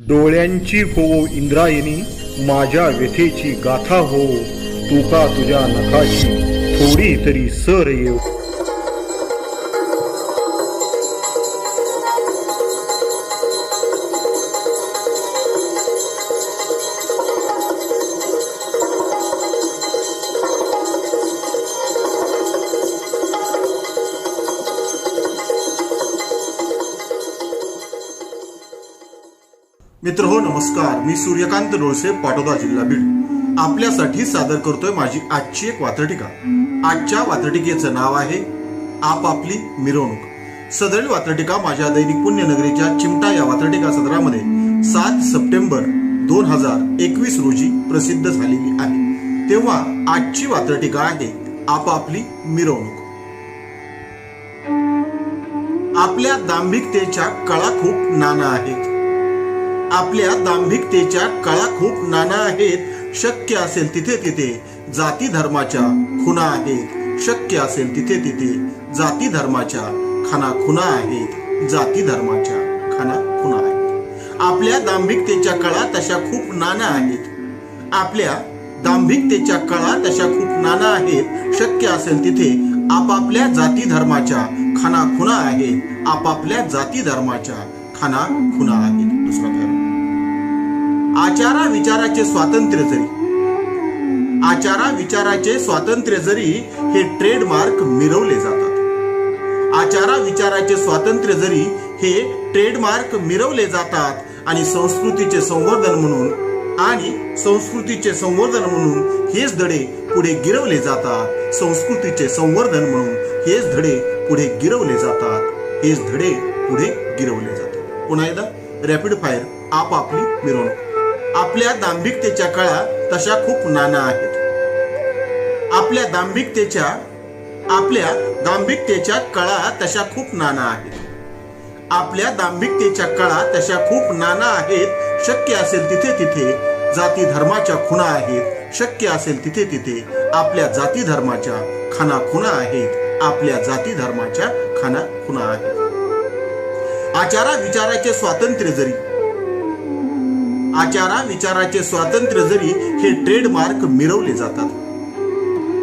डोळ्यांची हो इंद्रायणी, माझ्या व्यथेची गाथा हो, तुका तुझ्या नखाची थोडी तरी सर येऊ. मित्र हो नमस्कार, मी सूर्यकांत डोळसे, पाटोदा, जिल्हा बीड आपल्यासाठी सादर करतोय माझी आजची एक वात्रटिका. आजच्या वात्रटिकेचं नाव आहे आपापली मिरवणूक. सदरील वात्रटिका माझ्या दैनिक पुण्यनगरीच्या चिमटा या वात्रटिका सदरामध्ये 7 सप्टेंबर 2021 रोजी प्रसिद्ध झालेली आहे. तेव्हा आजची वात्रटिका आहे आपापली मिरवणूक. आपल्या दांभिकतेच्या कळा खूप नाना आहेत. आपल्या दांभिकतेच्या कळा खूप नाना आहेत. शक्य असेल तिथे तिथे जाती धर्माच्या खुणा आहेत. शक्य असेल तिथे तिथे जाती धर्माच्या खाना खुणा आहेत. जाती धर्माच्या खाना खुणा आहेत. आपल्या दांभिकतेच्या कळा तशा खूप नाना आहेत. आपल्या दांभिकतेच्या कळा तशा खूप नाना आहेत. शक्य असेल तिथे आपापल्या जाती धर्माच्या खाना खुणा आहेत. आपापल्या जाती धर्माच्या खाना खुणा आहेत. दुसरा पैरा. आचारा विचाराचे स्वातंत्र्य जरी, आचारा विचाराचे स्वातंत्र्य जरी हे ट्रेडमार्क मिरवले जातात. आचारा विचाराचे स्वातंत्र्य जरी हे ट्रेडमार्क मिरवले जातात आणि संस्कृतीचे संवर्धन म्हणून हेच धडे पुढे गिरवले जातात. संस्कृतीचे संवर्धन म्हणून हेच धडे पुढे गिरवले जातात. हेच धडे पुढे गिरवले जातात. पुन्हा एकदा रॅपिड फायर. आपापली मिरवणूक. आपल्या दांभिकतेच्या कळा तशा खूप नाना आहेत. आपल्या दांभिकतेच्या कळा तशा खूप नाना आहेत. आपल्या दांभिकतेच्या कळा तशा खूप नाना आहेत. शक्य असेल तिथे तिथे जाती धर्माच्या खुणा आहेत. शक्य असेल तिथे तिथे आपल्या जाती धर्माच्या खाना खुणा आहेत. आपल्या जाती धर्माच्या खाना खुणा आहेत. आचारा विचाराचे स्वातंत्र्य जरी, आचारा विचाराचे स्वातंत्र्य जरी हे ट्रेडमार्क मिरवले जातात.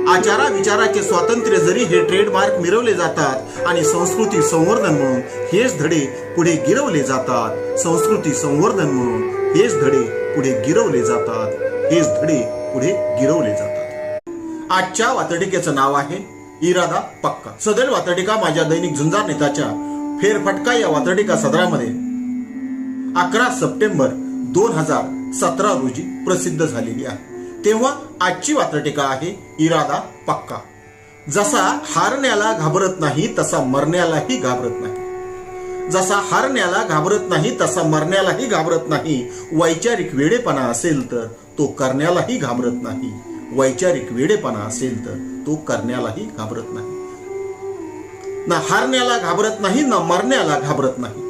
आचारा विचाराचे स्वातंत्र्य जरी हे ट्रेडमार्क मिरवले जातात आणि संस्कृती संवर्धन म्हणून हेच धडे पुढे गिरवले जातात. संस्कृती संवर्धन म्हणून हेच धडे पुढे गिरवले जातात. हेच धडे पुढे गिरवले जातात. आजच्या वात्रटिकेचं नाव आहे इरादा पक्का. सदर वात्रटिका माझ्या दैनिक झुंजार नेताच्या फेरफटका या वात्रटिका सदरामध्ये 11 सप्टेंबर 2017 रोजी प्रसिद्ध झालेली आहे. तेव्हा आजची वात्रटिका आहे इरादा पक्का. जसा हारण्याला घाबरत नाही तसा मरण्यालाही घाबरत नाही. जसा हारण्याला घाबरत नाही तसा मरण्यालाही घाबरत नाही. वैचारिक वेडेपणा असेल तर तो करण्यालाही घाबरत नाही. वैचारिक वेडेपणा असेल तर तो करण्यालाही घाबरत नाही. ना हारण्याला घाबरत नाही ना मरण्याला घाबरत नाही.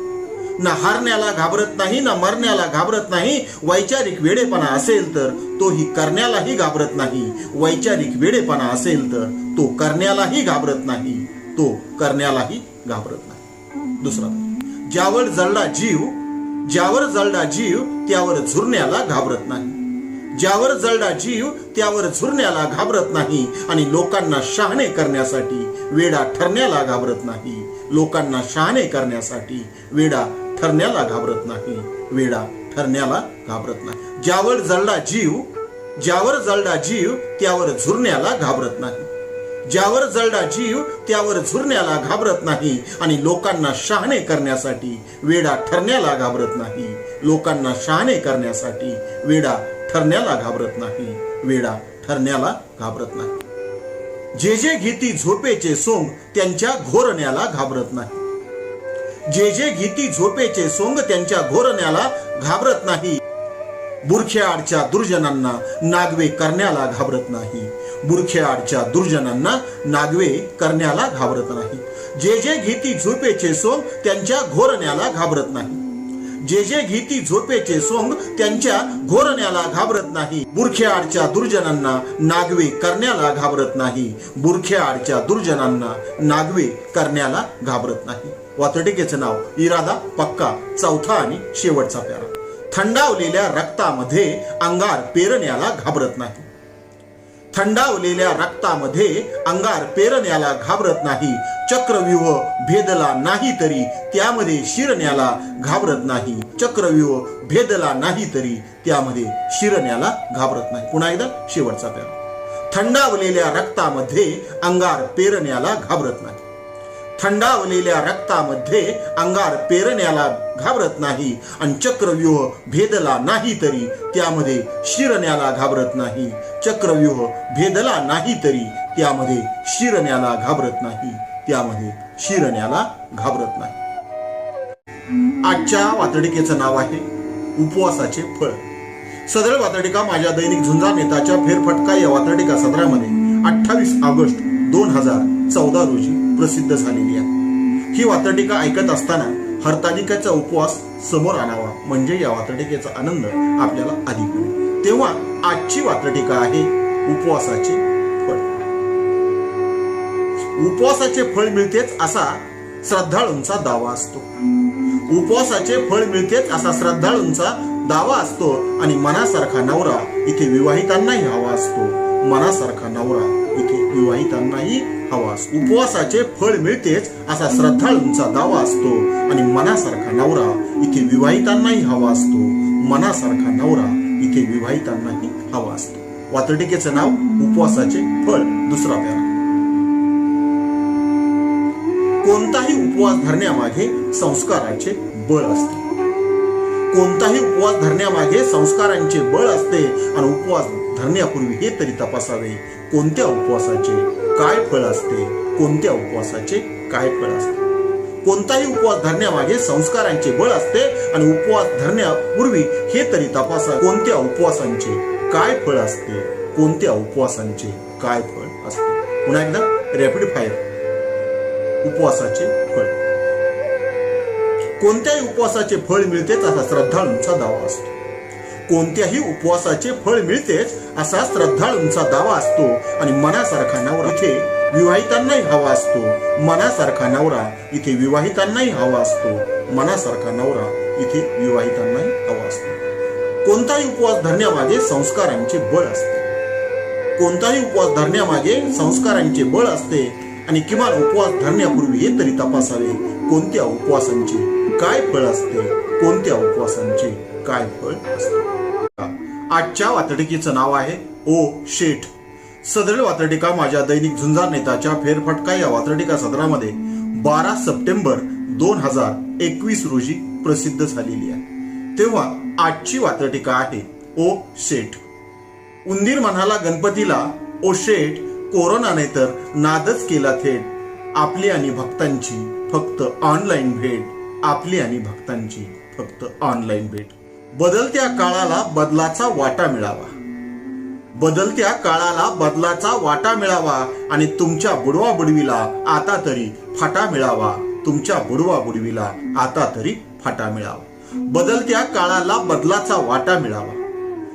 ना हारण्याला घाबरत नाही ना मरण्याला घाबरत नाही. वैचारिक वेडेपणा असेल तर तोही करण्यालाही घाबरत नाही. वैचारिक वेडेपणा असेल तर तो करण्यालाही घाबरत नाही. तो करण्यालाही घाबरत नाही. दुसरा. ज्यावर जळला जीव त्यावर झुरण्याला घाबरत नाही. ज्यावर जळला जीव त्यावर झुरण्याला घाबरत नाही आणि लोकांना शहाणे करण्यासाठी वेडा ठरण्याला घाबरत नाही. लोकांना शहाणे करण्यासाठी वेडा ठरण्याला घाबरत नाही. वेडा ठरण्याला घाबरत नाही. ज्यावर जळला जीव त्यावर झुरण्याला घाबरत नाही. ज्यावर जळला जीव त्यावर झुरण्याला घाबरत नाही आणि लोकांना शहाणे करण्यासाठी वेडा ठरण्याला घाबरत नाही. लोकांना शहाणे करण्यासाठी वेडा ठरण्याला घाबरत नाही. वेडा ठरण्याला घाबरत नाही. जे जे घेती झोपेचे सोंग त्यांच्या घोरण्याला घाबरत नाही. जे जे घेती झोपेचे सोंग त्यांच्या घोरण्याला घाबरत नाही. बुरख्याआडच्या दुर्जनांना नागवे करण्याला घाबरत नाही. बुरख्याआडच्या दुर्जनांना नागवे करण्याला घाबरत नाही. जे जे घेती झोपेचे सोंग त्यांच्या घोरण्याला घाबरत नाही. जे जे घेती झोपेचे सोंग त्यांच्या घोरण्याला घाबरत नाही. बुरख्याआडच्या दुर्जनांना नागवे करण्याला घाबरत नाही. बुरख्याआडच्या दुर्जनांना नागवे करण्याला घाबरत नाही. वात्रटिकेचं नाव इरादा पक्का. चौथा आणि शेवटचा प्यारा. थंडावलेल्या रक्तामध्ये अंगार पेरण्याला घाबरत नाही. थंडावलेल्या रक्तामध्ये अंगार पेरण्याला घाबरत नाही. चक्रव्यूह भेदला नाही तरी त्यामध्ये शिरण्याला घाबरत नाही. चक्रव्यूह भेदला नाही तरी त्यामध्ये शिरण्याला घाबरत नाही. पुन्हा एकदा शेवटचा पॅरा. थंडावलेल्या रक्तामध्ये अंगार पेरण्याला घाबरत नाही. थंडावलेल्या रक्तामध्ये अंगार पेरण्याला घाबरत नाही. आणि चक्रव्यूह भेदला नाही तरी त्यामध्ये शिरण्याला घाबरत नाही. चक्रव्यूह भेदला नाही तरी त्यामध्ये शिरण्याला घाबरत नाही. त्यामध्ये शिरण्याला घाबरत नाही. आजच्या वातडिकेचं नाव आहे उपवासाचे फळ. सदर वातडिका माझ्या दैनिक झुंजार नेताच्या फेरफटका या वातडिका सदरामध्ये 28 ऑगस्ट 2014 रोजी प्रसिद्ध झालेली आहे. ही वातडिका ऐकत असताना हरतालिकेचा उपवास समोर आणावा, म्हणजे या वातडिकेचा आनंद आपल्याला अधिक मिळेल. तेव्हा आजची वातडिका आहे उपवासाचे फळ. उपवासाचे फळ मिळतेच असा श्रद्धाळूंचा दावा असतो. उपवासाचे फळ मिळतेच असा श्रद्धाळूंचा दावा असतो. आणि मनासारखा नवरा इथे विवाहितांनाही हवा असतो. मनासारखा नवरा इथे विवाहितांनाही हवा असतो. उपवासाचे फळ मिळतेच असा श्रद्धाळूंचा दावा असतो. आणि मनासारखा नवरा इथे विवाहितांनाही हवा असतो. मनासारखा नवरा इथे विवाहितांनाही हवा असतो. वातडिकेचं नाव उपवासाचे फळ. दुसरा पॅरा. कोणताही उपवास धरण्यामागे संस्काराचे बळ असते. कोणताही उपवास धरण्यामागे संस्कारांचे बळ असते. आणि उपवास धरण्यापूर्वी हे तरी तपासावे, कोणत्या उपवासाचे काय फळ असते. कोणत्या उपवासाचे काय फळ असते. कोणताही उपवास धरण्यामागे संस्कारांचे बळ असते. आणि उपवास धरण्यापूर्वी हे तरी तपासा, कोणत्या उपवासांचे काय फळ असते. कोणत्या उपवासांचे काय फळ असते. पुन्हा एकदा रॅपिड फायर. उपवासाचे फळ. कोणत्याही उपवासाचे फळ मिळतेच असा श्रद्धाळूंचा दावा असतो. कोणत्याही उपवासाचे फळ मिळतेच असा श्रद्धाळूंचा दावा असतो. आणि मनासारखा नवरा इथे विवाहितांनाही हवा असतो. मनासारखा नवरा इथे विवाहितांनाही हवा असतो. मनासारखा नवरा इथे विवाहितांनाही हवा असतो. कोणताही उपवास धरण्यामागे संस्कारांचे बळ असते. कोणताही उपवास धरण्यामागे संस्कारांचे बळ असते. आणि किमान उपवास धरण्यापूर्वी हे तरी तपासावे, कोणत्या उपवासांचे काय फळ असते. कोणत्या उपवासांचे काय फळ असते. आजच्या वातडिकेचं नाव आहे ओ शेठ. सदर वातडिका माझ्या दैनिक झुंजार नेताच्या फेरफटका या वातडिका सदरामध्ये 12 सप्टेंबर 2021 रोजी प्रसिद्ध झालेली आहे. तेव्हा आजची वातडिका आहे ओ शेठ. उंदीर म्हणाला गणपतीला, ओ शेठ, कोरोनाने तर नादच केला थेट. आपली आणि भक्तांची फक्त ऑनलाईन भेट. आपली आणि भक्तांची फक्त ऑनलाईन भेट. बदलत्या काळाला बदलाचा वाटा मिळावा. बदलत्या काळाला बदलाचा वाटा मिळावा. आणि तुमच्या बुडवा बुडवीला आता तरी फाटा मिळावा. तुमच्या बुडवा बुडवीला आता तरी फाटा मिळावा. बदलत्या काळाला बदलाचा वाटा मिळावा.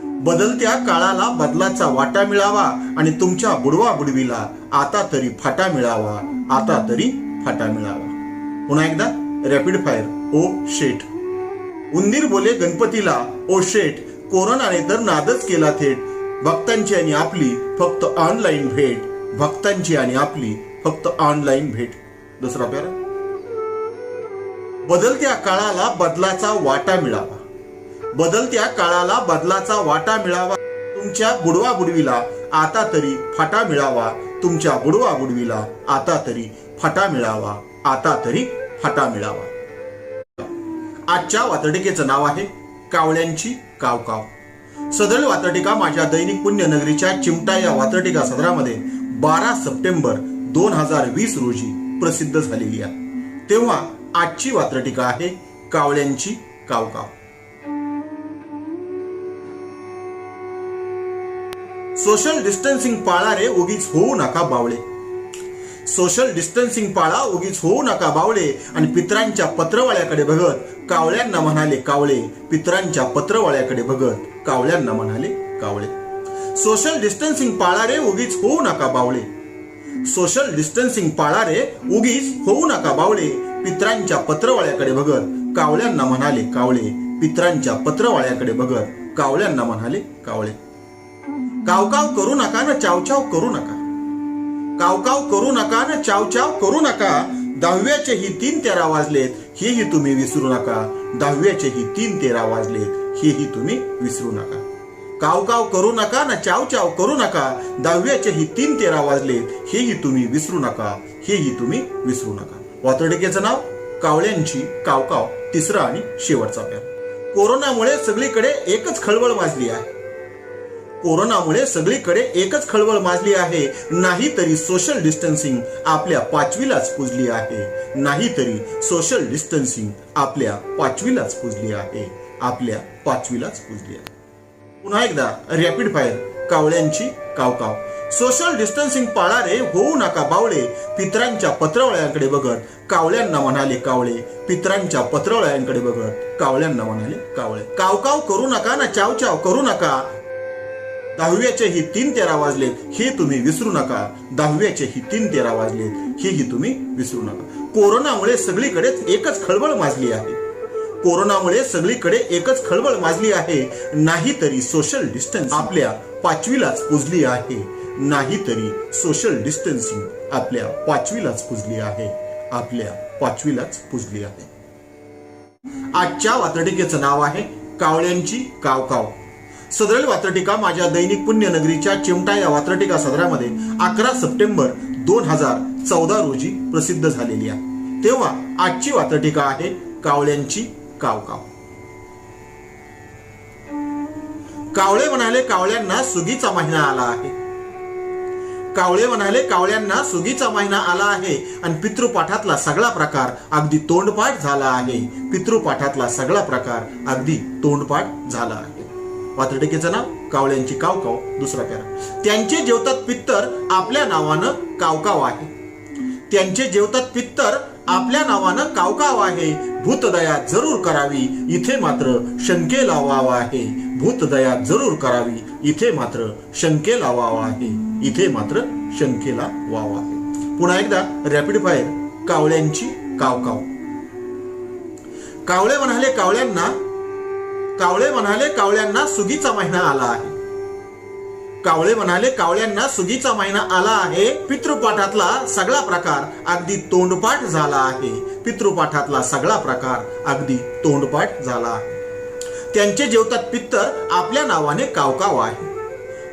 बदलत्या काळाला बदलाचा वाटा मिळावा. आणि तुमच्या बुडवा बुडवीला आता तरी फाटा मिळावा. आता तरी फाटा मिळावा. पुन्हा एकदा रॅपिड फायर. ओ शेठ. उंदीर बोले गणपतीला, ओ शेठ, कोरोनाने तर नादच केला थेट. भक्तांची आणि आपली फक्त ऑनलाईन भेट. भक्तांची आणि आपली फक्त ऑनलाईन भेट. दुसरा पॅरा. बदलत्या काळाला बदलाचा वाटा मिळावा. बदलत्या काळाला बदलाचा वाटा मिळावा. तुमच्या बुडवा बुडवीला आता तरी फाटा मिळावा. तुमच्या बुडवा बुडवीला आता तरी फाटा मिळावा. आता तरी फाटा मिळावा. आजच्या वातडिकेचं नाव आहे कावळ्यांची कावकाव. सदर वातडिका माझ्या दैनिक पुण्यनगरीच्या चिमटा या वातडिका सदरामध्ये 12 सप्टेंबर 2020 रोजी प्रसिद्ध झालेली आहे. तेव्हा आजची वातडिका आहे कावळ्यांची कावकाव. सोशल डिस्टन्सिंग पाळा रे, उगीच होऊ नका बावळे. सोशल डिस्टन्सिंग पाळा, उगीच होऊ नका बावळे. आणि पितरांच्या पत्रवाळ्याकडे बघत कावळ्यांना म्हणाले कावळे. पितरांच्या पत्रवाळ्याकडे बघत कावळ्यांना म्हणाले कावळे. सोशल डिस्टन्सिंग पाळा रे, उगीच होऊ नका बावळे. सोशल डिस्टन्सिंग पाळा रे, उगीच होऊ नका बावळे. पितरांच्या पत्रवाळ्याकडे बघत कावळ्यांना म्हणाले कावळे. पित्रांच्या पत्रवाळ्याकडे बघत कावळ्यांना म्हणाले, कावळे कावकाव करू नका न चावचाव करू नका, कावकाव करू नका न चावचाव करू नका, 10वीचेही 3:13 वाजलेत हेही तुम्ही विसरू नका, 10वीचेही 3:13 वाजलेत हेही तुम्ही विसरू नका, कावकाव करू नका न चावचाव करू नका, 10वीचेही 3:13 वाजलेत हेही तुम्ही विसरू नका, हेही तुम्ही विसरू नका. वातोडीकेचं नाव कावळ्यांची कावकाव, तिसरा आणि शेवटचा प्यार. कोरोनामुळे सगळीकडे एकच खळबळ माजली आहे, कोरोनामुळे सगळीकडे एकच खळबळ माजली आहे, नाहीतरी सोशल डिस्टन्सिंग आपल्या 5वीलाच पुजली आहे, नाहीतरी सोशल डिस्टन्सिंग आपल्या 5वीलाच पुजली आहे, आपल्या 5वीलाच पुजली आहे. पुन्हा एकदा रॅपिड फायर. कावळ्यांची कावकाव. सोशल डिस्टन्सिंग पाळा रे, होऊ नका बावळे, पित्रांच्या पत्रवळ्यांकडे बघत कावळ्यांना म्हणाले कावळे, पित्रांच्या पत्रवळ्यांकडे बघत कावळ्यांना म्हणाले कावळे. कावकाव करू नका ना चावचाव करू नका, 10वीचेही 3:13 वाजलेत हे तुम्ही विसरू नका, 10वीचेही 3:13 वाजलेत हेही तुम्ही विसरू नका. कोरोनामुळे सगळीकडेच एकच खळबळ माजली आहे, कोरोनामुळे सगळीकडे एकच खळबळ माजली आहे, नाहीतरी सोशल डिस्टन्स आपल्या 5वीलाच पुजली आहे, नाहीतरी सोशल डिस्टन्सिंग आपल्या 5वीलाच पुजली आहे, आपल्या 5वीलाच पुजली आहे. आजच्या वात्रटिकेचं नाव आहे कावळ्यांची कावकाव. सदरील वात्रटिका माझ्या दैनिक पुण्यनगरीच्या चिमटा या वात्रटिका सदरामध्ये 11 सप्टेंबर 2014 रोजी प्रसिद्ध झालेली आहे. तेव्हा आजची वात्रटिका आहे कावळ्यांची कावकाव. कावळे म्हणाले कावळ्यांना सुगीचा महिना आला आहे, कावळे म्हणाले कावळ्यांना सुगीचा महिना आला आहे, आणि पितृपाठातला सगळा प्रकार अगदी तोंडपाठ झाला आहे, पितृपाठातला सगळा प्रकार अगदी तोंडपाठ झाला आहे. वात्रटिकेचं नाव कावळ्यांची कावकाव, दुसरा प्यारा. त्यांचे जेवतात पित्तर आपल्या नावानं कावकाव आहे, त्यांचे जेवतात पित्तर आपल्या नावानं कावकाव आहे, भूतदया जरूर करावी इथे मात्र शंकेला वाव आहे, भूतदया जरूर करावी इथे मात्र शंकेला वाव आहे, इथे मात्र शंकेला वाव आहे. पुन्हा एकदा रॅपिड फायर. कावळ्यांची कावकाव. कावळे म्हणाले कावळ्यांना सुगीचा महिना आला आहे, कावळे म्हणाले कावळ्यांना सुगीचा महिना आला आहे, पितृपाठातला सगळा प्रकार अगदी तोंडपाठ झाला आहे, पितृपाठातला सगळा प्रकार अगदी तोंडपाठ झाला आहे. त्यांचे जेवतात पित्तर आपल्या नावाने कावकाव आहे,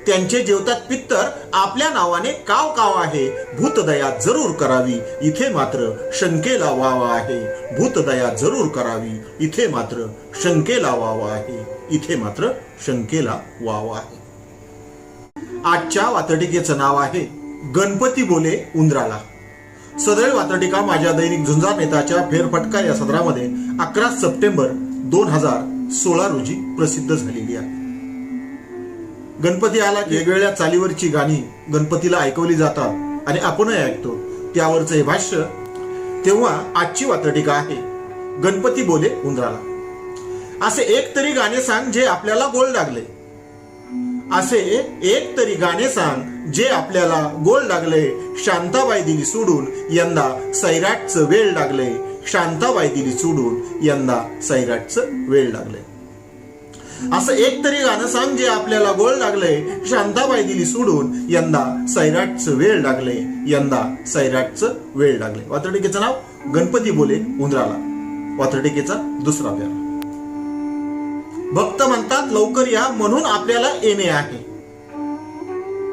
त्यांचे जेवतात पित्तर आपल्या नावाने कावकाव आहे, भूतदया जरूर करावी इथे मात्र शंकेला वाव आहे, भूतदया जरूर करावी इथे मात्र शंकेला वाव आहे, इथे मात्र शंकेला वाव आहे. आजच्या वात्रटिकेचं नाव आहे गणपती बोले उंदराला. सदरील वात्रटिका माझ्या दैनिक झुंजार नेताच्या फेरफटका या सदरामध्ये 11 सप्टेंबर 2016 रोजी प्रसिद्ध झालेली आहे. गणपती आला वेगवेगळ्या चालीवरची गाणी गणपतीला ऐकवली जातात आणि आपणही ऐकतो, त्यावरचं हे भाष्य. तेव्हा आजची वात्रटिका आहे गणपती बोले उंदराला. असे एक तरी गाणे सांग जे आपल्याला गोड लागले, असे एक तरी गाणे सांग जे आपल्याला गोड लागले, शांताबाई दिली सोडून यंदा सैराटचं वेळ लागले, शांताबाई दिली सोडून यंदा सैराटचं वेळ लागले. असं एक तरी गाणं सांग जे आपल्याला गोड लागले, शांताबाई दिली सोडून यंदा सैराटचं वेळ लागले, यंदा सैराटचं वेळ लागले. वात्रटिकेचं नाव गणपती बोले उंदराला. वात्रटिकेचा दुसरा प्यारा. भक्त म्हणतात लवकर या म्हणून आपल्याला येणे आहे,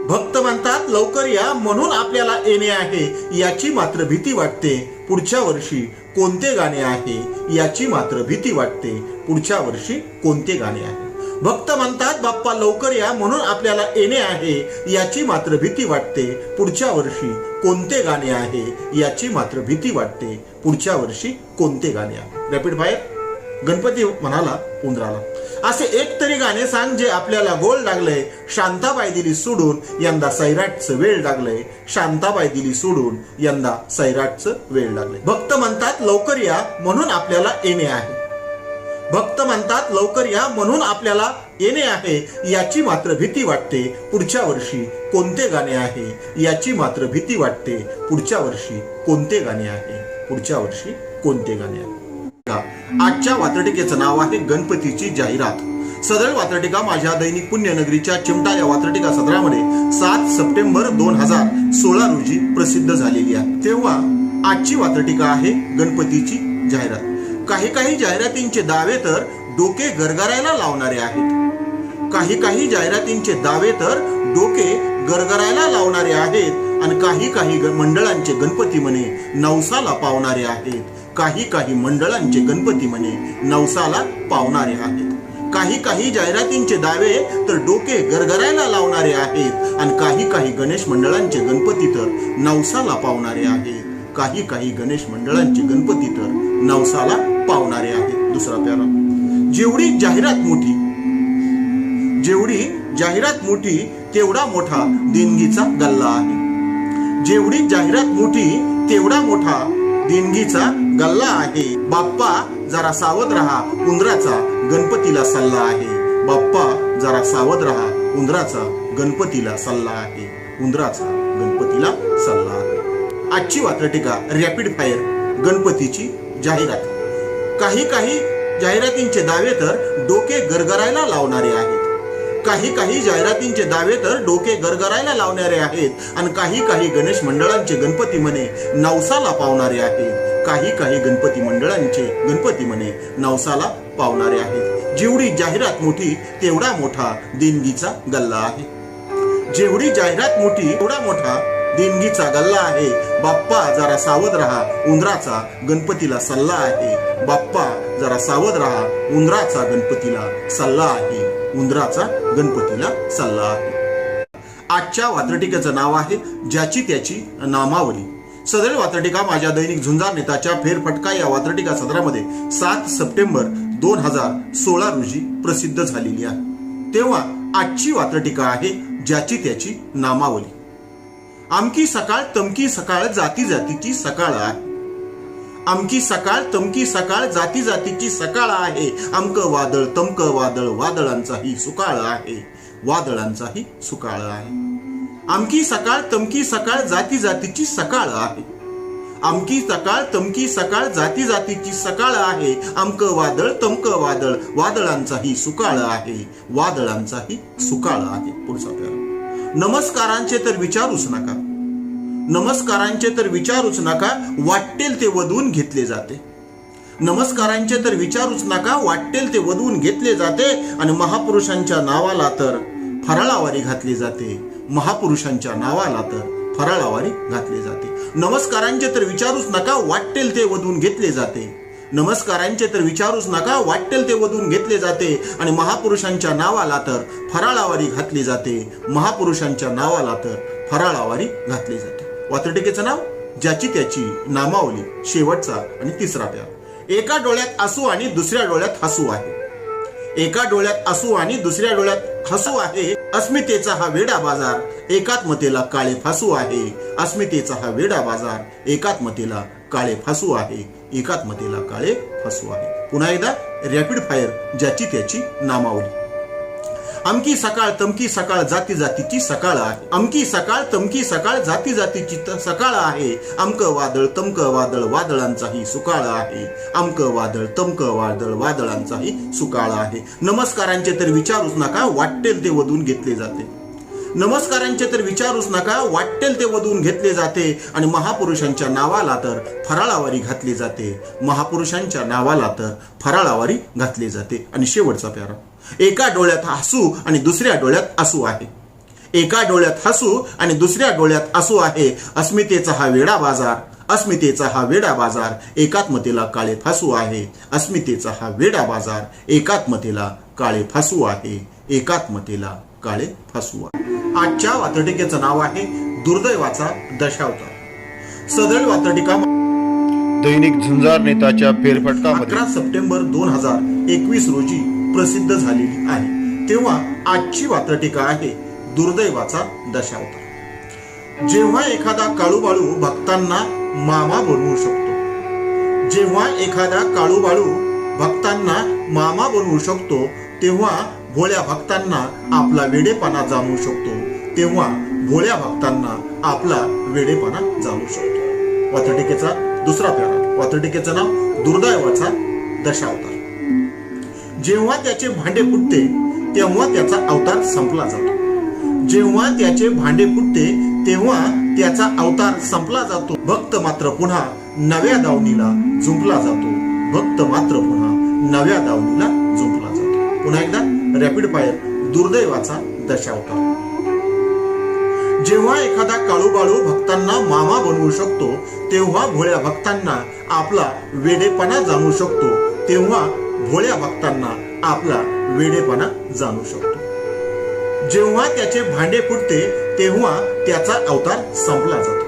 भक्त म्हणतात लवकर या म्हणून आपल्याला येणे आहे, याची मात्र भीती वाटते पुढच्या वर्षी कोणते गाणे आहे, याची मात्र भीती वाटते पुढच्या वर्षी कोणते गाणे आहे. भक्त म्हणतात बाप्पा लवकर या म्हणून आपल्याला येणे आहे, याची मात्र भीती वाटते पुढच्या वर्षी कोणते गाणे आहे, याची मात्र भीती वाटते पुढच्या वर्षी कोणते गाणे आहे. Rapid fire. गणपती म्हणाला उंदराला, असे एक तरी गाणे सांग जे आपल्याला गोड लागले, शांताबाई दिली सोडून यंदा सैराटचं वेळ लागले, शांताबाई दिली सोडून यंदा सैराटचं वेळ लागले. भक्त म्हणतात लवकर या म्हणून आपल्याला येणे आहे, भक्त म्हणतात लवकर या म्हणून आपल्याला येणे आहे, याची मात्र भीती वाटते पुढच्या वर्षी कोणते गाणे आहे, याची मात्र भीती वाटते पुढच्या वर्षी कोणते गाणे आहे, पुढच्या वर्षी कोणते गाणे आहे. आजच्या वात्रटिकेचं नाव आहे गणपतीची जाहिरात. सदळ वात्रटिका माझ्या दैनिक पुण्यनगरीच्या चिमटा या वात्रटिका सदरामध्ये 7 सप्टेंबर 2016 रोजी प्रसिद्ध झालेली आहे. तेव्हा आजची वात्रटिका आहे गणपतीची जाहिरात. काही जाहिरातींचे दावे तर डोके गरगरायला लावणारे आहेत. काही जाहिरातींचे दावे तर डोके गरगरायला लावणारे आहेत आणि काही मंडळांचे गणपती म्हणे नवसाला पावणारे आहेत. काही मंडळांचे गणपती म्हणे नवसाला पावणारे आहेत. काही जाहिरातींचे दावे तर डोके गरगरायला लावणारे आहेत आणि काही गणेश मंडळांचे गणपती तर नवसाला पावणारे आहेत. काही गणेश मंडळांचे गणपती तर नवसाला पावणारे आहेत. दुसरा प्यारा. जेवढी जाहिरात मोठी तेवढा मोठा देणगीचा गल्ला आहे. जेवढी जाहिरात मोठी तेवढा मोठा देणगीचा गल्ला आहे. बाप्पा जरा सावध रहा, उंदराचा गणपतीला सल्ला आहे. बाप्पा जरा सावध रहा, उंदराचा गणपतीला सल्ला आहे. उंदराचा गणपतीला सल्ला आहे. आजची वात्रटिका रॅपिड फायर गणपतीची जाहिरात. काही जाहिरातींचे दावे तर डोके गरगरायला लावणारे आहेत. काही जाहिरातींचे दावे तर डोके गरगरायला लावणारे आहेत आणि काही गणेश मंडळांचे गणपती म्हणे नवसाला पावणारे आहेत. काही गणपती मंडळांचे गणपती म्हणे नवसाला पावणारे आहेत. जेवढी जाहिरात मोठी तेवढा मोठा देणगीचा गल्ला आहे. जेवढी जाहिरात मोठी तेवढा मोठा देणगीचा गल्ला आहे. बाप्पा जरा सावध रहा, उंदराचा गणपतीला सल्ला आहे. बाप्पा जरा सावध रहा, उंदराचा गणपतीला सल्ला आहे. उंदराचा गणपतीला सल्ला आहे. आजच्या वात्रटिकेचं नाव आहे ज्याची त्याची नामावली. सदळ वात्रटिका माझ्या दैनिक झुंजार नेताच्या फेरफटका या वात्रटिका सदरामध्ये 7 सप्टेंबर 2016 रोजी प्रसिद्ध झालेली आहे. तेव्हा आजची वात्रटिका आहे ज्याची त्याची नामावली. आमकी सकाळ तमकी सकाळ जाती जातीची सकाळ आहे. आमकी सकाळ तमकी सकाळ जाती जातीची सकाळ आहे. अमक वादळ तमक वादळ वादळांचाही सुकाळ आहे. वादळांचाही सुकाळ आहे. आमकी सकाळ तमकी सकाळ जाती जातीची सकाळ आहे. आमकी सकाळ तमकी सकाळ जाती जातीची सकाळ आहे. अमक वादळ तमक वादळ वादळांचाही सुकाळ आहे. वादळांचाही सुकाळ आहे. पुढचा प्यारा. नमस्कारांचे तर विचारूच नका. नमस्कारांचे तर विचारूच नका, वाटेल ते वधून घेतले जाते. नमस्कारांचे तर विचारूच नका, वाटेल ते वधून घेतले जाते आणि महापुरुषांच्या नावाला तर फराळावारी घातली जाते. महापुरुषांच्या नावाला तर फराळावारी घातली जाते. नमस्कारांचे तर विचारूच नका, वाटेल ते वधून घेतले जाते. नमस्कारांचे तर विचारूच नका, वाटेल ते वधून घेतले जाते आणि महापुरुषांच्या नावाला तर फराळावारी घातली जाते. महापुरुषांच्या नावाला तर फराळावारी घातली जाते. वात्रटिकेचं नाव ज्याची त्याची नामावली. शेवटचा आणि तिसरा प्यारा. एका डोळ्यात आसू आणि दुसऱ्या डोळ्यात हसू आहे. एका डोळ्यात आसू आणि दुसऱ्या डोळ्यात हसू आहे. अस्मितेचा हा वेडा बाजार एकात्मतेला काळे फासू आहे. अस्मितेचा हा वेडा बाजार एकात्मतेला काळे फासू आहे. एकात्मतेला काळे फासू आहे. पुन्हा एकदा रॅपिड फायर ज्याची त्याची नामावली. अमकी सकाळ तमकी सकाळ जाती जातीची सकाळ आहे. अमकी सकाळ तमकी सकाळ जाती जातीची सकाळ आहे. अमक वादळ तमक वादळ वादळांचाही सुकाळ आहे. अमक वादळ तमक वादळ वादळांचाही सुकाळ आहे. नमस्कारांचे तर विचारूच नका, वाटेल ते वधून घेतले जाते. नमस्कारांचे तर विचारूच नका, वाटेल ते वधून घेतले जाते आणि महापुरुषांच्या नावाला तर फराळावारी घातली जाते. महापुरुषांच्या नावाला तर फराळावारी घातली जाते. आणि शेवटचा प्यारा. एका डोळ्यात हसू आणि दुसऱ्या डोळ्यात आसू आहे. एका डोळ्यात हसू आणि दुसऱ्या डोळ्यात आसू आहे. अस्मितेचा हा वेडा बाजार अस्मितेचा हा वेडा बाजार एकात्मतेला काळे फासू आहे. अस्मितेचा हा वेडा बाजार एकात्मतेला काळे फासू आहे. एकात्मतेला काळे फासू आहे. आजच्या वात्रटिकेचं नाव आहे दुर्दैवाचा दशावतार. सदळ वात्रटिका दैनिक झुंजार नेताच्या फेरफटकामध्ये 11 सप्टेंबर 2021 रोजी प्रसिद्ध झालेली आहे. तेव्हा आजची वात्रटिका आहे दुर्दैवाचा दशावतार. जेव्हा एखादा काळूबाळू भक्तांना मामा बनवू शकतो. जेव्हा एखादा काळूबाळू भक्तांना मामा बनवू शकतो तेव्हा भोळ्या भक्तांना आपला वेडेपणा जाणू शकतो. तेव्हा भोळ्या भक्तांना आपला वेडेपणा जाणू शकतो. वात्रटिकेचा दुसरा प्यारा. वात्रटिकेचं नाव दुर्दैवाचा दशावतार. जेव्हा त्याचे भांडे फुटते तेव्हा त्याचा अवतार संपला जातो. जेव्हा त्याचे भांडे फुटते तेव्हा त्याचा अवतार संपला जातो. भक्त मात्र पुन्हा नव्या दावणीला जुंपला जातो. भक्त मात्र पुन्हा नव्या दावणीला जुंपला जातो. पुन्हा एकदा रॅपिड फायर. दुर्दैवाचा दशावतार. जेव्हा एखादा काळूबाळू भक्तांना मामा बनवू शकतो तेव्हा भोळ्या भक्तांना आपला वेडेपणा जाणू शकतो. तेव्हा भोळ्या भक्तांना आपला वेडेपणा जाणू शकतो. जेव्हा त्याचे भांडे फुटते तेव्हा त्याचा अवतार संपला जातो.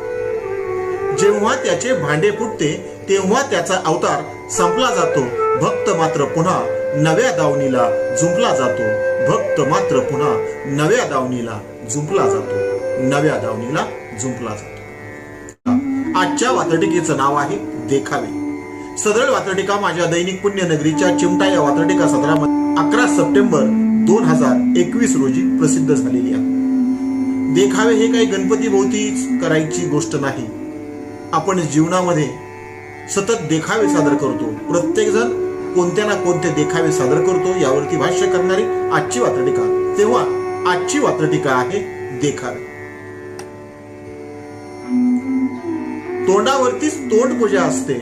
जेव्हा त्याचे भांडे फुटते तेव्हा त्याचा अवतार संपला जातो. भक्त मात्र पुन्हा नव्या दावणीला जुंपला जातो. भक्त मात्र पुन्हा नव्या दावणीला जुंपला जातो. नव्या दावणीला जुंपला जातो. आजच्या वात्रटिकेचं नाव आहे देखावे. सदर वात्रटिका माझ्या दैनिक पुण्यनगरीच्या चिमटा या वात्रटिका सदरामध्ये 11 सप्टेंबर 2021 रोजी प्रसिद्ध झालेली आहे. देखावे हे काही गणपती भोवतीच करायची गोष्ट नाही. आपण जीवनामध्ये सतत देखावे सादर करतो. प्रत्येक जण कोणत्या ना कोणते देखावे सादर करतो. यावरती भाष्य करणारी आजची वात्रटिका. तेव्हा आजची वात्रटिका आहे देखावे. तोंडावरतीच तोंडपूजा असते.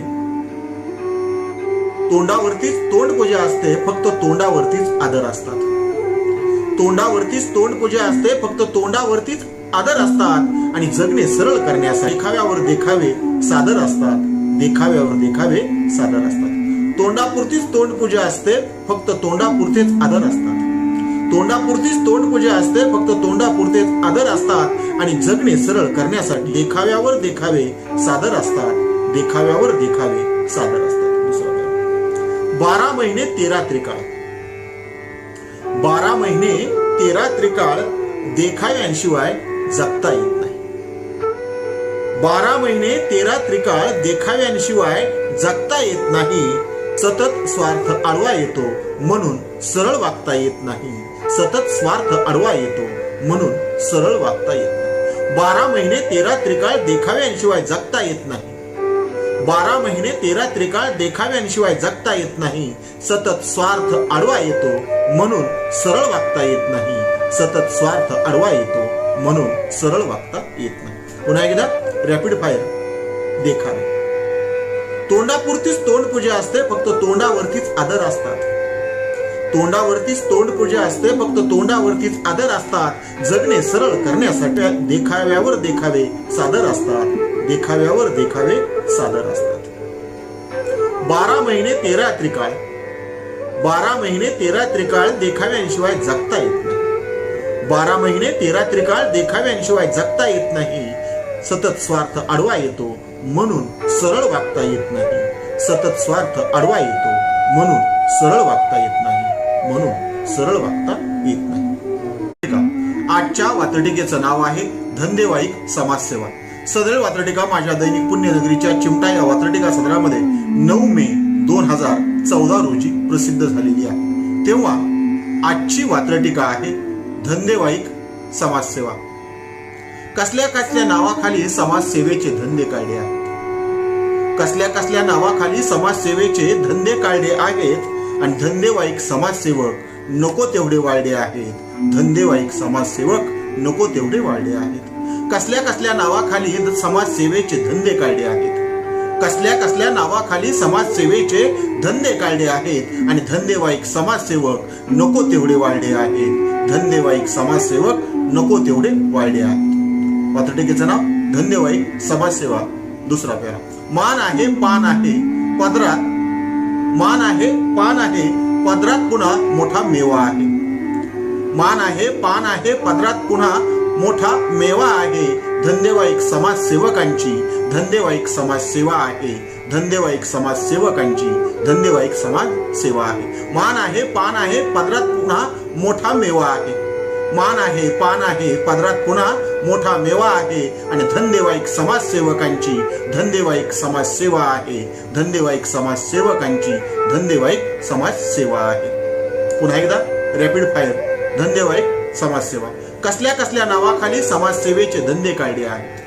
तोंडावरतीच तोंडपूजा असते. फक्त तोंडावरतीच आदर असतात. तोंडावरतीच तोंडपूजा असते. फक्त तोंडावरतीच आदर असतात. आणि जगणे सरळ करण्यासाठी देखाव्यावर देखावे सादर असतात. देखाव्यावर देखावे सादर असतात. तोंडापुरतीच तोंडपूजा असते. फक्त तोंडापुरतेच आदर असतात. तोंडापुरतीच तोंडपूजा असते. फक्त तोंडापुरतेच आदर असतात. आणि जगणे सरळ करण्यासाठी देखाव्यावर देखावे सादर असतात. देखाव्यावर देखावे सादर असतात. 12 महिने 13 त्रिकाळ. 12 महिने 13 त्रिकाळ देखाव्यांशिवाय जगता येत नाही. 12 महिने 13 त्रिकाळ देखाव्यांशिवाय जगता येत नाही. सतत स्वार्थ आडवा येतो म्हणून सरळ वागता येत नाही. सतत स्वार्थ आडवा येतो म्हणून सरळ वागता येत नाही. 12 महिने 13 त्रिकाळ देखाव्यांशिवाय जगता येत नाही. 12 महिने 13 त्रिकाळ देखाव्यांशिवाय जगता येत नाही. सतत स्वार्थ आडवा येतो म्हणून सरळ वागता येत नाही. सतत स्वार्थ आडवा येतो म्हणून सरळ वागता येत नाही. पुन्हा एकदा रॅपिड फायर. देखावे. तोंडापुरतीच तोंडपूजा असते. फक्त तोंडावरतीच आदर असतात. तोंडावरतीच तोंडपूजा असते. फक्त तोंडावरतीच आदर असतात. जगणे सरळ करण्यासाठी देखाव्यावर देखावे सादर असतात. देखाव्यावर देखावे सादर असतात. 12 महिने 13 त्रिकाळ. 12 महिने 13 त्रिकाळ देखाव्यांशिवाय जगता येत नाही. 12 महिने 13 त्रिकाळ देखाव्यांशिवाय जगता येत नाही. सतत स्वार्थ आडवा येतो म्हणून सरळ वागता येत नाही. सतत स्वार्थ आडवा येतो म्हणून सरळ वागता येत नाही. म्हणून सरळ वागता येत नाही. आजच्या वात्रटिकेचं नाव आहे धंदेवाईक समाजसेवा. सदर वात्रटिका माझ्या दैनिक पुण्यनगरीच्या चिमटा या वात्रटिका सदरामध्ये 9 मे 2014 रोजी प्रसिद्ध झालेली आहे. तेव्हा आजची वात्रटिका आहे धंदेवाईक समाजसेवा. कसल्या कसल्या नावाखाली समाजसेवेचे धंदे काढले आहेत. कसल्या कसल्या नावाखाली समाजसेवेचे धंदे काढले आहेत. आणि धंदेवाईक समाजसेवक नको तेवढे वाढले आहेत. धंदेवाईक समाजसेवक नको तेवढे वाढले आहेत. कसल्या कसल्या नावाखाली समाजसेवेचे धंदे काढले आहेत. कसल्या कसल्या नावाखाली समाजसेवेचे धंदे काढले आहेत. आणि धंदेवाईक समाजसेवक नको तेवढे वाढले आहेत. धंदेवाईक समाजसेवक नको तेवढे वाढले आहेत. वात्रटिकेचं नाव धंदेवाईक समाजसेवा. दुसरा पेरा. मान आहे पान आहे पदरात. मान आहे पान आहे पदरात पुन्हा मोठा मेवा आहे. मान आहे पान आहे पदरात पुन्हा मोठा मेवा आहे. धंदेवाईक समाजसेवकांची धंदेवाईक समाजसेवा आहे. धंदेवाईक समाजसेवकांची धंदेवाईक समाजसेवा आहे. मान आहे पान आहे पदरात पुन्हा मोठा मेवा आहे. मान आहे पान आहे पदरात पुन्हा मोठा मेवा आहे. आणि धंदेवाईक समाजसेवकांची धंदेवाईक समाजसेवा आहे. धंदेवाईक समाजसेवकांची धंदेवाईक समाजसेवा आहे. पुन्हा एकदा रॅपिड फायर. धंदेवाईक समाजसेवा. कसल्या कसल्या नावाखाली समाजसेवेचे धंदे काढले आहेत.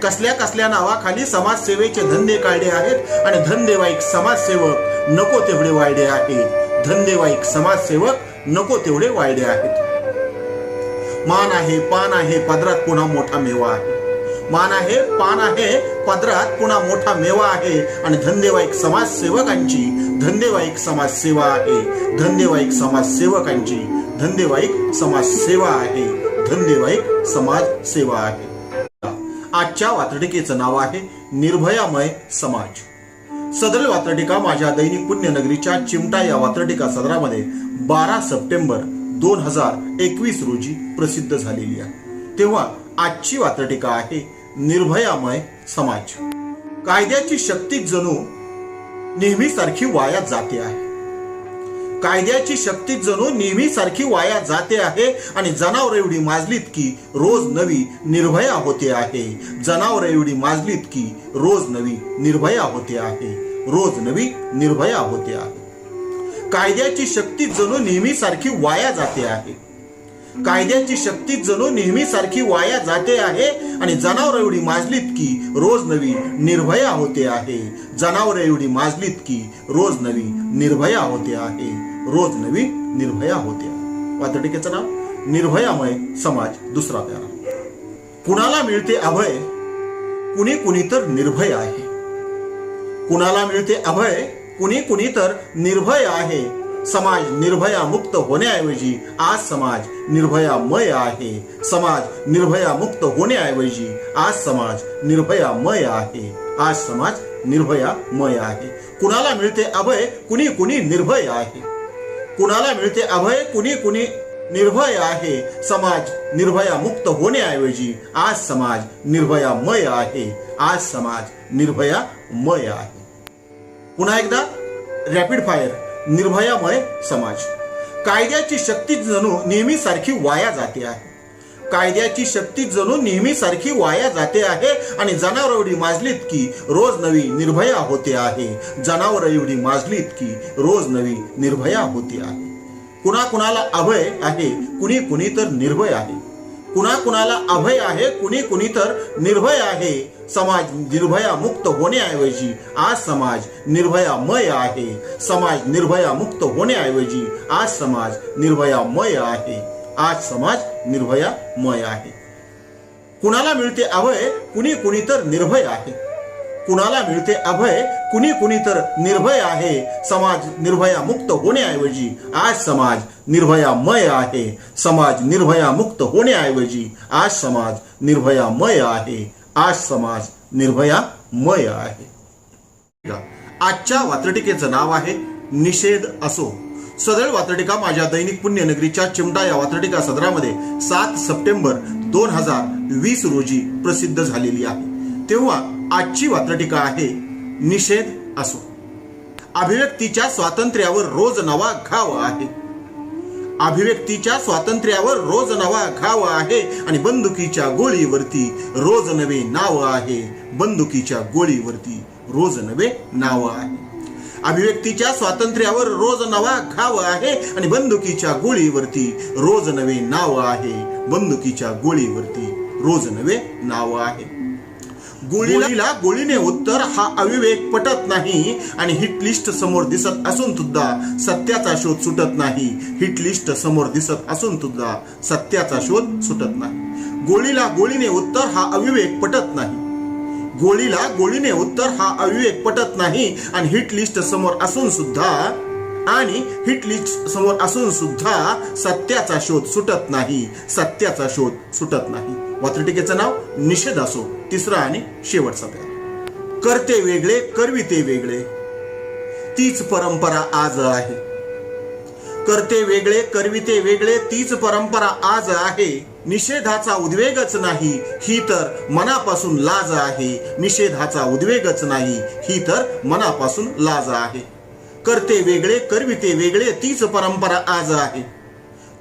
कसल्या कसल्या नावाखाली समाजसेवेचे धंदे काढले आहेत. आणि धंदेवाईक समाजसेवक नको तेवढे वायडे आहेत. धंदेवाईक समाजसेवक नको तेवढे वायडे आहेत. मान आहे पान आहे पदरात पुन्हा मोठा मेवा आहे. मान आहे पान आहे पदरात पुन्हा मोठा मेवा आहे. आणि धंदेवाईक समाजसेवकांची धंदेवाईक समाजसेवा आहे. धंदेवाईक समाजसेवकांची धंदेवाईक समाजसेवा आहे. धंदेवाईक समाजसेवा आहे. आजच्या वात्रटिकेचं नाव आहे निर्भयामय समाज. सदर वात्रटिका माझ्या दैनिक पुण्यनगरीच्या चिमटा या वात्रटिका सदरामध्ये 12 सप्टेंबर 2021 रोजी प्रसिद्ध झालेली आहे. तेव्हा आजची वात्रटिका आहे निर्भयामय समाज. कायद्याची शक्ती जणू नेहमीसारखी वाया जाते आहे. कायद्याची शक्ती जणू नेहमीसारखी वाया जाते आहे. आणि जनावर एवढी माजलीत की रोज नवी निर्भया होते आहे. जनावर एवढी माजलीत की रोज नवी निर्भया होते आहे. रोज नवी निर्भया होते आहे. कायद्याची शक्ती जणू नेहमीसारखी वाया जाते आहे. कायद्याची शक्ती जणू नेहमीसारखी वाया जाते आहे. आणि जनावर एवढी माजलीत की रोज नवी निर्भया होते आहे. जनावर एवढी माजलीत की रोज नवी निर्भया होते आहे. रोज नवी निर्भया होते आहे. वात्रटिकेचं नाव निर्भयामय समाज. दुसरा प्यारा. कुणाला मिळते अभय कुणी कुणी तर निर्भय आहे. कुणाला मिळते अभय कुणी कुणी तर निर्भय आहे. समाज निर्भया मुक्त होण्याऐवजी आज समाज निर्भयामय आहे. समाज निर्भया मुक्त होण्याऐवजी आज समाज निर्भयामय आहे. आज समाज निर्भयामय आहे. कुणाला मिळते अभय कुणी कुणी निर्भय आहे. कुणाला मिळते अभय कुणी कुणी निर्भय आहे. समाज निर्भया मुक्त होण्याऐवजी आज समाज निर्भयामय आहे. आज समाज निर्भयामय आहे. पुन्हा एकदा रॅपिड फायर. निर्भयामय समाज. कायद्याची शक्ती जणू नेहमीसारखी वाया जाते आहे. कायद्याची शक्ती जणू नेहमीसारखी वाया जाते आहे. आणि जनावर एवढी माजलीत की रोज नवी निर्भया होते आहे. जनावर एवढी माजलीत की रोज नवी निर्भया होते आहे. कुणा कुणाला अभय आहे कुणी कुणी तर निर्भय आहे. कुणा कुणाला अभय आहे कुणी कुणी तर निर्भय आहे. समाज निर्भया मुक्त होण्याऐवजी आज समाज निर्भयामय आहे. समाज निर्भया मुक्त होण्याऐवजी आज समाज निर्भयामय आहे. आज समाज निर्भयामय आहे. कुणाला मिळते अभय कुणी कुणी तर निर्भय आहे. कुणाला मिळते अभय कुणी कुणी तर निर्भय आहे. समाज निर्भया मुक्त होण्याऐवजी आज समाज निर्भयामय आहे. समाज निर्भया मुक्त होण्याऐवजी आज समाज निर्भयामय आहे. आज समाज निर्भयामय आहे. आजच्या वात्रटिकेचं नाव आहे निषेध असो. सदर वात्रटिका माझ्या दैनिक पुण्यनगरीच्या चिमटा या वात्रटिका सदरामध्ये 7 सप्टेंबर 2020 रोजी प्रसिद्ध झालेली आहे. तेव्हा आजची वात्रटिका आहे निषेध असो. अभिव्यक्तीच्या स्वातंत्र्यावर रोज नवा घाव आहे. अभिव्यक्तीच्या स्वातंत्र्यावर रोज नवा घाव आहे. आणि बंदुकीच्या गोळीवरती रोज नवे नाव आहे. बंदुकीच्या गोळीवरती रोज नवे नाव आहे. अभिव्यक्तीच्या स्वातंत्र्यावर रोज नवा घाव आहे. आणि बंदुकीच्या गोळीवरती रोज नवे नाव आहे. बंदुकीच्या गोळीवरती रोज नवे नाव आहे. गोळीला गोळीने उत्तर हा अविवेक पटत नाही. आणि हिट लिस्ट समोर दिसत असून सुद्धा सत्याचा शोध सुटत नाही. हिट लिस्ट समोर दिसत असून सुद्धा सत्याचा शोध सुटत नाही. गोळीला गोळीने उत्तर हा अविवेक पटत नाही. गोळीला गोळीने उत्तर हा अविवेक पटत नाही. आणि हिट लिस्ट समोर असून सुद्धा सत्याचा शोध सुटत नाही. सत्याचा शोध सुटत नाही. वात्रटिकेचं नाव निषेध असो. तिसरा आणि शेवटचा प्यारा. करते वेगळे करविते वेगळे तीच परंपरा आज आहे. करते वेगळे करविते वेगळे तीच परंपरा आज आहे. निषेधाचा उद्वेगच नाही ही तर मनापासून लाज आहे. निषेधाचा उद्वेगच नाही ही तर मनापासून लाज आहे. करते वेगळे करविते वेगळे तीच परंपरा आज आहे.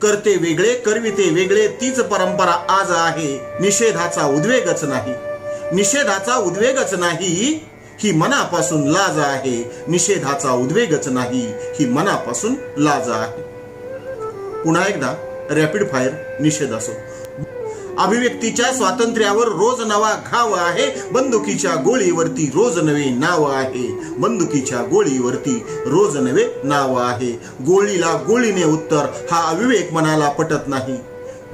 करते वेगळे करविते वेगळे तीच परंपरा आज आहे. निषेधाचा उद्वेगच नाही. निषेधाचा उद्वेगच नाही ही मनापासून लाज आहे. निषेधाचा उद्वेगच नाही ही मनापासून लाज आहे. पुन्हा एकदा रॅपिड फायर निषेध असो. अभिव्यक्तीच्या स्वातंत्र्यावर रोज नवा घाव आहे, बंदुकीच्या गोळीवरती रोज नवे नाव आहे, बंदुकीच्या गोळीवरती रोज नवे नाव आहे. गोळीला गोळीने उत्तर हा अविवेक मनाला पटत नाही,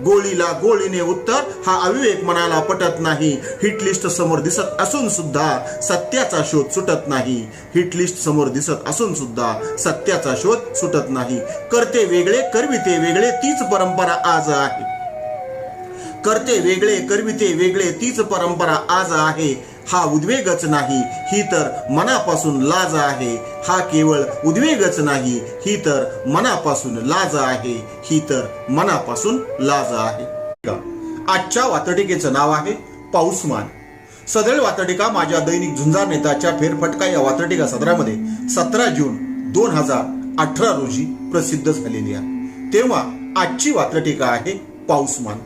गोळीला गोळीने उत्तर हा अविवेक मनाला पटत नाही. हिटलिस्ट समोर दिसत असून सुद्धा सत्याचा शोध सुटत नाही, हिटलिस्ट समोर दिसत असून सुद्धा सत्याचा शोध सुटत नाही. करते वेगळे करविते वेगळे तीच परंपरा आज आहे, करते वेगळे करविते वेगळे तीच परंपरा आज आहे. हा उद्वेगच नाही, ही तर मनापासून लाज आहे, हा केवळ उद्वेगच नाही, ही तर मनापासून लाज आहे, ही तर मनापासून लाज आहे. आजच्या वातटिकेचं नाव आहे पाऊसमान. सदळ वातटिका माझ्या दैनिक झुंजार नेताच्या फेरफटका या वातटिका सदरामध्ये 17 जून 2018 रोजी प्रसिद्ध झालेली आहे. तेव्हा आजची वातटिका आहे पाऊसमान.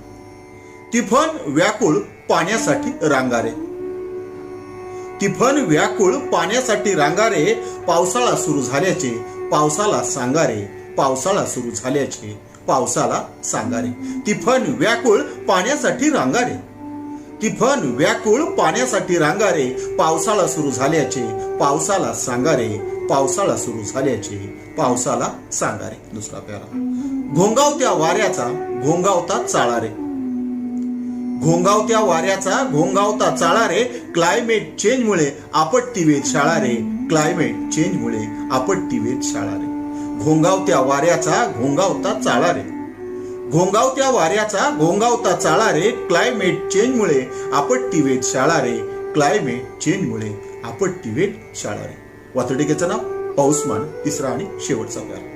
तिफन व्याकुळ पाण्यासाठी रांगारे, तिफन व्याकुळ पाण्यासाठी रांगारे, पावसाळा सुरू झाल्याचे पावसाला सांगारे, पावसाळा सुरू झाल्याचे पावसाला सांगारे. तिफन व्याकुळ पाण्यासाठी रांगारे, तिफन व्याकुळ पाण्यासाठी रांगारे, पावसाळा सुरू झाल्याचे पावसाला सांगारे, पावसाळा सुरू झाल्याचे पावसाला सांगारे. दुसरा प्यारा. घोंगावत्या वाऱ्याचा घोंगावता चाळा रे, घोंगावत्या वाऱ्याचा घोंगावता चाळा रे, क्लायमेट चेंज मुळे आपत्ती वेधशाळा रे, क्लायमेट चेंज मुळे आपत्ती वेधशाळा रे. घोंगावत्या वाऱ्याचा घोंगावता चाळा रे, घोंगावत्या वाऱ्याचा घोंगावता चाळा रे, क्लायमेट चेंज मुळे आपत्ती वेधशाळा रे, क्लायमेट चेंज मुळे आपत्ती वेधशाळा रे. वातटिकेचं नाव पाऊसमान. तिसरा आणि शेवटचा प्यारा.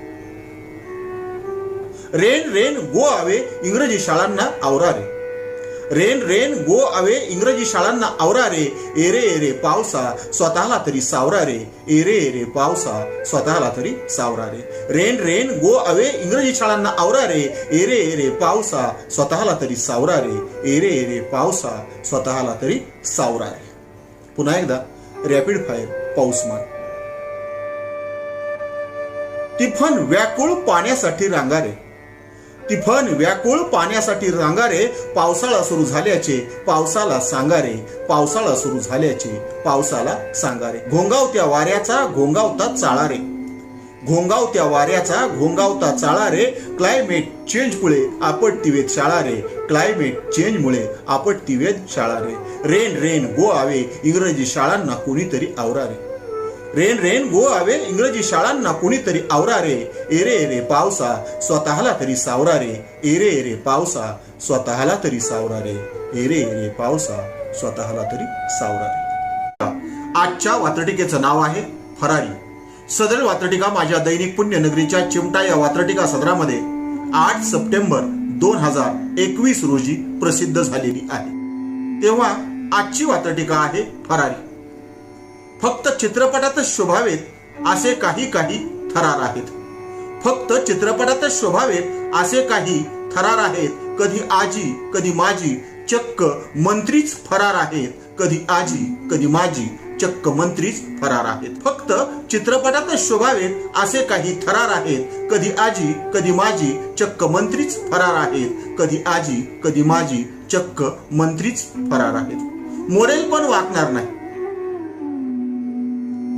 रेन रेन गो अवे इंग्रजी शाळांना आवरा रे, रेन रेन गो अवे इंग्रजी शाळांना आवरा रे, एरे एरे पावसा स्वतःला तरी सावरा रे, एरे एरे पावसा स्वतःला तरी सावरा रे. रेन रेन गो अवे इंग्रजी शाळांना आवरा रे, एरे एरे पावसा स्वतःला तरी सावरा रे, एरे एरे पावसा स्वतःला तरी सावरा रे. पुन्हा एकदा रॅपिड फायर. पाऊसमान. तिफन व्याकुळ पाण्यासाठी रांगारे, तिफन व्याकुळ पाण्यासाठी रांगारे, पावसाळा सुरू झाल्याचे पावसाला सांगारे, पावसाळा सुरू झाल्याचे पावसाला सांगारे. घोंगावत्या वाऱ्याचा घोंगावता चाळा रे, घोंगावत्या वाऱ्याचा घोंगावता चाळा रे, क्लायमेट चेंज मुळे आपत्ती वेधशाळा रे, क्लायमेट चेंज मुळे आपत्ती वेधशाळा रे. रेन रेन गो अवे इंग्रजी शाळांना कोणीतरी आवरा रे, रेन रेन गो अवे इंग्रजी शाळांना कुणीतरी आवरा रे, एरे एरे पावसा स्वतःला तरी सावरा रे, एरे एरे पावसा स्वतःला तरी सावरा रे, एरे एरे पावसा स्वतःला तरी सावरा रे. आजच्या वातटिकेचं नाव आहे फरारी. सदर वातटिका माझ्या दैनिक पुण्यनगरीच्या चिमटा या वातटिका सदरामध्ये 8 सप्टेंबर 2021 रोजी प्रसिद्ध झालेली आहे. तेव्हा आजची वातटिका आहे फरारी. फक्त चित्रपटातच शोभावेत असे काही काही थरार आहेत, फक्त चित्रपटातच शोभावेत असे काही थरार आहेत. कधी आजी कधी माझी चक्क मंत्रीच फरार आहेत, कधी आजी कधी माझी चक्क मंत्रीच फरार आहेत. फक्त चित्रपटातच शोभावेत असे काही थरार आहेत, कधी आजी कधी माझी चक्क मंत्रीच फरार आहेत, कधी आजी कधी माझी चक्क मंत्रीच फरार आहेत. मॉडेल पण वाकणार नाही,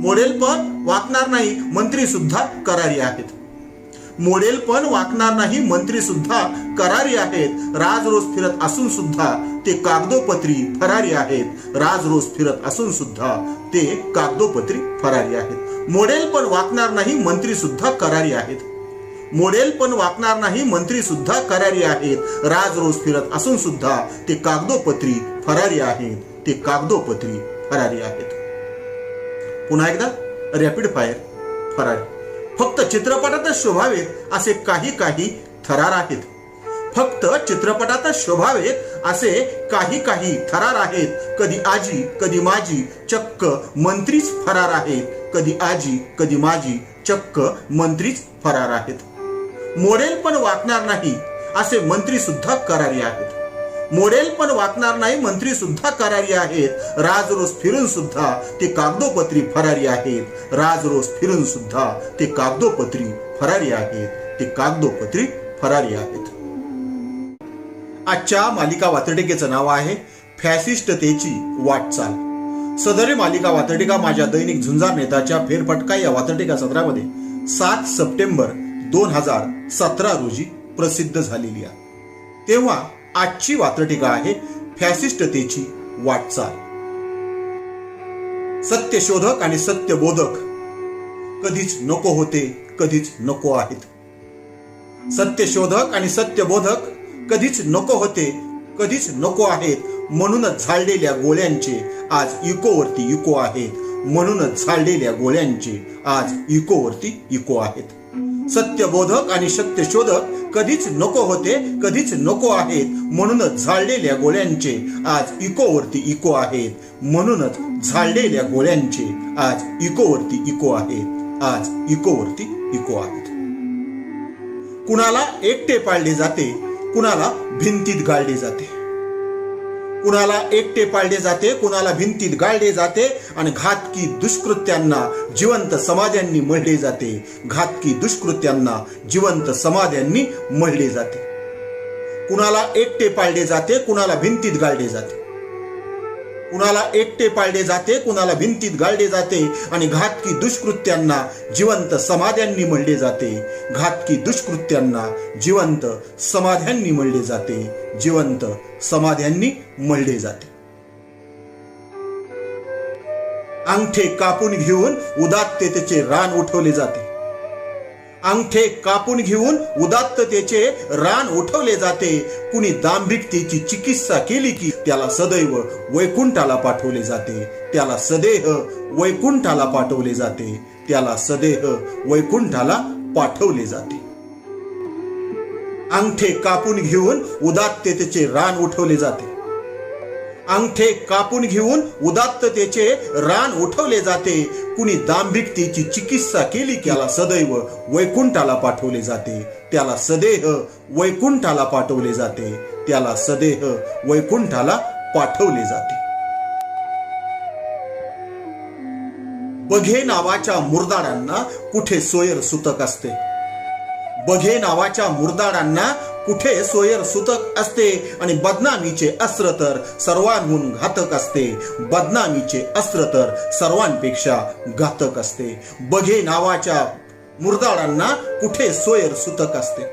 मॉडेल पण वाकणार नाही, मंत्री सुद्धा करारी आहेत. मॉडेल पण वाकणार नाही, मंत्री सुद्धा करारी आहेत. राज रोज फिरत असून सुद्धा ते कागदोपत्री फरारी आहेत, राज रोज फिरत असून सुद्धा ते कागदोपत्री फरारी आहेत. मॉडेल पण वाकणार नाही, मंत्री सुद्धा करारी आहेत. मॉडेल पण वाकणार नाही, मंत्री सुद्धा करारी आहेत. राज रोज फिरत असून सुद्धा ते कागदोपत्री फरारी आहेत, ते कागदोपत्री फरारी आहेत. पुन्हा एकदा रॅपिड फायर. फरारी. फक्त चित्रपटातच शोभावेत असे काही काही थरार आहेत, फक्त चित्रपटातच शोभावेत असे काही काही थरार आहेत. कधी आजी कधी माझी चक्क मंत्रीच फरार आहेत, कधी आजी कधी माझी चक्क मंत्रीच फरार आहेत. मॉडेल पण वाकणार नाही असे मंत्री सुद्धा करारी आहेत, मॉडेल पण वाकणार नाही, मंत्री सुद्धा करारी आहेत. राज रोज फिरून सुद्धा ते कागदोपत्री फरारी आहेत, राज रोज फिरून सुद्धा ते कागदोपत्री फरारी आहेत, ते कागदोपत्री फरारी आहेत. आजच्या मालिका वातडिकेचं नाव आहे फॅसिस्टतेची वाटचाल. सदरी मालिका वातडिका माझ्या दैनिक झुंजार नेताच्या फेरफटका या वातडिका सत्रामध्ये 7 सप्टेंबर 2017 रोजी प्रसिद्ध झालेली आहे. तेव्हा आजची वातडिका आहे फॅसिस्टतेची वाटचाल. सत्यशोधक आणि सत्यबोधक कधीच नको होते, कधीच नको आहेत. सत्यशोधक आणि सत्यबोधक कधीच नको होते, कधीच नको आहेत. म्हणूनच झाडलेल्या गोळ्यांचे आज इकोवरती इको आहेत. म्हणूनच झाडलेल्या गोळ्यांचे आज इकोवरती इको आहेत. सत्यबोधक आणि सत्यशोधक कधीच नको होते, कधीच नको आहेत. म्हणूनच झाडलेल्या गोळ्यांचे आज इकोवरती इको आहेत. म्हणूनच झाडलेल्या गोळ्यांचे आज इकोवरती इको आहेत. आज इकोवरती इको आहेत. कुणाला एकटे पाळले जाते, कुणाला भिंतीत गाळले जाते. कुणाला एकटे पाळले जाते, कुणाला भिंतीत गाळले जाते आणि घातकी दुष्कृत्यांना जिवंत समाध्यांनी मळले जाते. घातकी दुष्कृत्यांना जिवंत समाध्यांनी मळले जाते. कुणाला एकटे पाळले जाते, कुणाला भिंतीत गाळले जाते. कुणाला एकटे पाळले जाते, कुणाला भिंतीत गाळले जाते आणि घातकी दुष्कृत्यांना जिवंत समाध्यांनी मळले जाते. घातकी दुष्कृत्यांना जिवंत समाध्यांनी मळले जाते. जिवंत समाध्यांनी मळले जाते. अंगठे कापून घेऊन उदात्ततेचे रान उठवले जाते. अंगठे कापून घेऊन उदात्ततेचे रान उठवले जाते. कुणी दांभिकतेची चिकित्सा केली की त्याला सदैव वैकुंठाला पाठवले जाते. त्याला सदैव वैकुंठाला पाठवले जाते. त्याला सदैव वैकुंठाला पाठवले जाते. अंगठे कापून घेऊन उदात्ततेचे रान उठवले जाते. अंगठे कापून घेऊन उदात्ततेचे रान उठवले जाते. कुणी दांभिकतेची चिकित्सा केली की त्याला सदैव वैकुंठाला पाठवले जाते. त्याला सदैव वैकुंठाला पाठवले जाते. त्याला सदैव वैकुंठाला पाठवले जाते. बघे नावाच्या मुरदाडांना कुठे सोयर सुतक असते. बघे नावाच्या मुरदाडांना कुठे सोयर सुतक असते आणि बदनामीचे अस्त्र तर सर्वांहून घातक असते. बदनामीचे अस्त्र तर सर्वांपेक्षा घातक असते. बघे नावाच्या मुरदाडांना कुठे सोयर सुतक असते.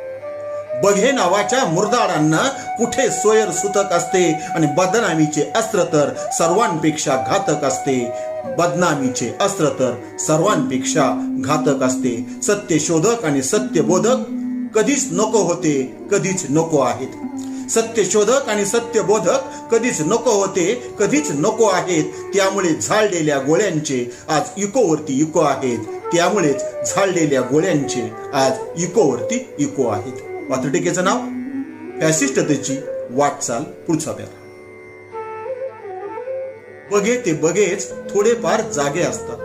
बघे नावाच्या मुरदाडांना कुठे सोयर सुतक असते आणि बदनामीचे अस्त्र तर सर्वांपेक्षा घातक असते. बदनामीचे अस्त्र तर सर्वांपेक्षा घातक असते. सत्यशोधक आणि सत्यबोधक कधीच नको होते, कधीच नको आहेत. सत्यशोधक आणि सत्यबोधक कधीच नको होते, कधीच नको आहेत. त्यामुळे झाडलेल्या गोळ्यांचे आज इकोवरती इको आहेत. त्यामुळेच झाडलेल्या गोळ्यांचे आज इकोवरती इको आहेत. वातडिकेचं नाव फॅसिस्टतेची वाटचाल. पुढचा प्यारा. बघे ते बघेच थोडेफार जागे असतात.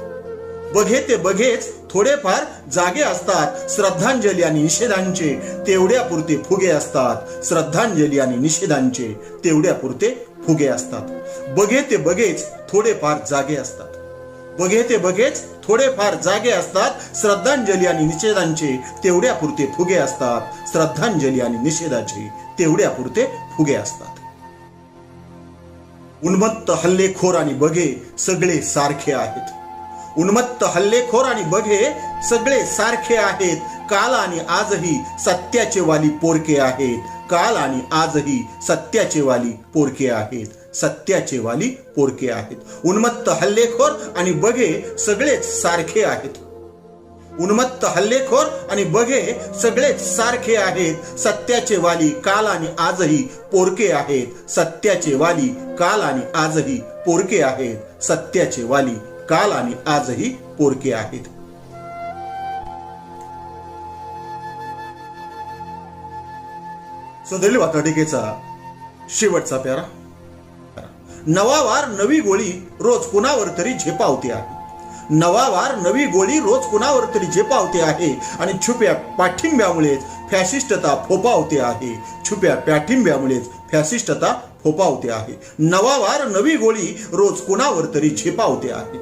बघे ते बघेच थोडेफार जागे असतात. श्रद्धांजली आणि निषेधांचे तेवढ्या पुरते फुगे असतात. श्रद्धांजली आणि निषेधांचे तेवढ्या पुरते फुगे असतात. बघे ते बघेच थोडेफार जागे असतात. बघे ते बघेच थोडेफार जागे असतात. श्रद्धांजली आणि निषेधांचे तेवढ्या पुरते फुगे असतात. श्रद्धांजली आणि निषेधाचे तेवढ्या पुरते फुगे असतात. उन्मत्त हल्लेखोर आणि बघे सगळे सारखे आहेत. उन्मत्त हल्लेखोर आणि बघे सगळे सारखे आहेत. काल आणि आजही सत्याचे वाली पोरके आहेत. काल आणि आजही सत्याचे वाली पोरके आहेत. सत्याचे वाली पोरके आहेत. उन्मत्त हल्लेखोर आणि बघे सगळेच सारखे आहेत. उन्मत्त हल्लेखोर आणि बघे सगळेच सारखे आहेत. सत्याचे वाली काल आणि आजही पोरके आहेत. सत्याचे वाली काल आणि आजही पोरके आहेत. सत्याचे वाली काल आणि आजही पोरके आहेत. सदरील वातडिकेचा शेवटचा प्यारा. नवा वार नवी गोळी रोज कुणावर तरी झेपावते आहे. नवा वार नवी गोळी रोज कुणावर तरी झेपावते आहे आणि छुप्या पाठिंब्यामुळेच फॅसिस्टता फोपावते आहे. छुप्या पाठिंब्यामुळेच फॅसिस्टता फोपावते आहे. नवा वार नवी गोळी रोज कुणावर तरी झेपावते आहे.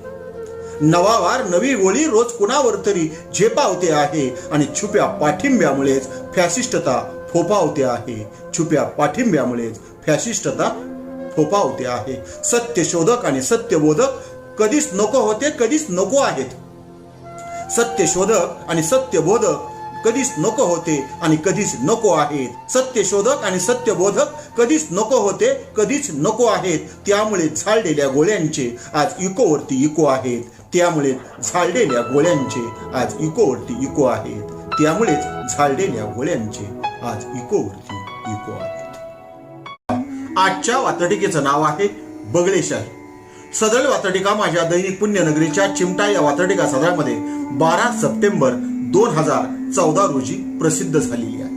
नवा वार नवी गोळी रोज कुणावर तरी झेपावते आहे आणि छुप्या पाठिंब्यामुळेच फॅसिस्टता फोफावते आहे. छुप्या पाठिंब्यामुळेच फॅशिस्टता फोफावते आहे. सत्यशोधक आणि सत्यबोधक कधीच नको होते, कधीच नको आहेत. सत्यशोधक आणि सत्यबोधक कधीच नको होते आणि कधीच नको आहेत. सत्यशोधक आणि सत्यबोधक कधीच नको होते, कधीच नको आहेत. त्यामुळे झाडलेल्या गोळ्यांचे आज इकोवरती इको आहेत. त्यामुळे झाडलेल्या गोळ्यांचे आज इकोवरती इको आहेत. त्यामुळेच झाडलेल्या गोळ्यांचे आज इकोवरती इको आहेत. आजच्या वातडिकेचं नाव आहे बगळेशाही. सदर वातडिका माझ्या दैनिक पुण्यनगरीच्या चिमटा या वातडिका सदरामध्ये 12 सप्टेंबर 2014 रोजी प्रसिद्ध झालेली आहे.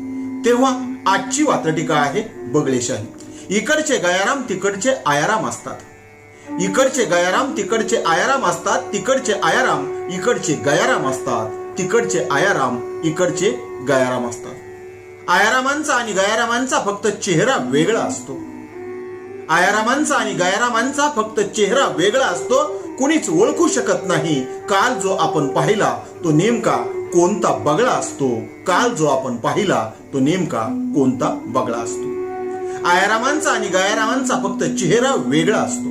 तेव्हा आजची वातडिका आहे बगळेशाही. इकडचे गयाराम तिकडचे आयाराम असतात. इकडचे गयाराम तिकडचे आयाराम असतात. तिकडचे आयाराम इकडचे गयाराम असतात. तिकडचे आयाराम इकडचे गयाराम असतात. आयारामांचा आणि गयारामांचा फक्त चेहरा वेगळा असतो. आयारामांचा आणि गयारामांचा फक्त चेहरा वेगळा असतो. कुणीच ओळखू शकत नाही काल जो आपण पाहिला तो नेमका कोणता बगळा असतो. काल जो आपण पाहिला तो नेमका कोणता बगळा असतो. आयारामांचा आणि गयारामांचा फक्त चेहरा वेगळा असतो.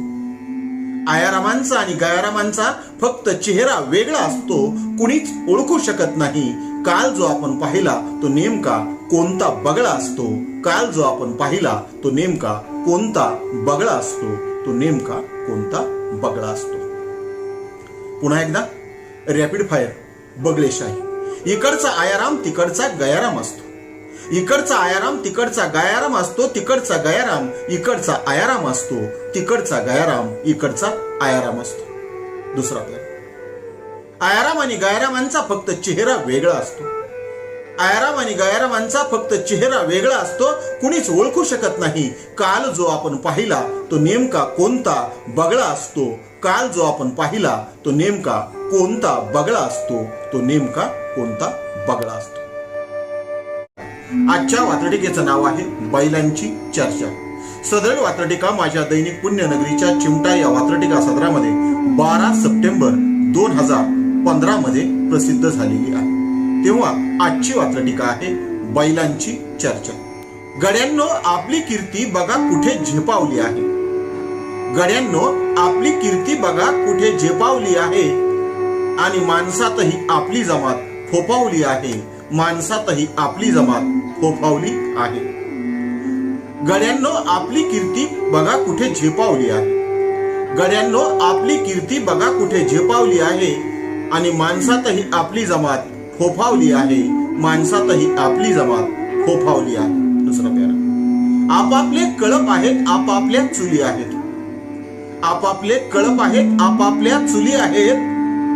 आयारामांचा आणि गयारामांचा फक्त चेहरा वेगळा असतो. कुणीच ओळखू शकत नाही काल जो आपण पाहिला तो नेमका कोणता बगळा असतो. काल जो आपण पाहिला तो नेमका कोणता बगळा असतो. तो नेमका कोणता बगळा असतो. पुन्हा एकदा रॅपिड फायर बगळेशाही. इकडचा आयाराम तिकडचा गयाराम असतो. इकडचा आयाराम तिकडचा गयाराम असतो. तिकडचा गयाराम इकडचा आयाराम असतो. तिकडचा गयाराम इकडचा आयाराम असतो. दुसरा प्लॅन. आयाराम आणि गयारामांचा फक्त चेहरा वेगळा असतो. आयाराम आणि गयारामांचा फक्त चेहरा वेगळा असतो. कुणीच ओळखू शकत नाही काल जो आपण पाहिला तो नेमका कोणता बगळा असतो. काल जो आपण पाहिला तो नेमका कोणता बगळा असतो. तो नेमका कोणता बगळा असतो. आजच्या वातडिकेचं नाव आहे बैलांची चर्चा. सदर वातडिका माझ्या दैनिक पुण्यनगरीच्या चिमटा या वातडिका सदरामध्ये 12 सप्टेंबर 2015 मध्ये प्रसिद्ध झालेली आहे. तेव्हा आजची वातडिका आहे बैलांची चर्चा. गड्यांनो आपली कीर्ती बघा कुठे झेपावली आहे. गड्यांनो आपली कीर्ती बघा कुठे झेपावली आहे. आणि माणसातही आपली जमात फोफावली आहे. माणसातही आपली जमात फोफावली आहे. गड्यांनो आपली कीर्ती बघा कुठे झेपावली आहे. गड्यांनो आपली कीर्ती बघा कुठे झेपावली आहे. आणि माणसातही आपली जमात फोफावली आहे. माणसातही आपली जमात फोफावली आहे. दुसरा प्यारा. आपापले कळप आहेत आपापल्या चुली आहेत. आपापले कळप आहेत आपापल्या चुली आहेत.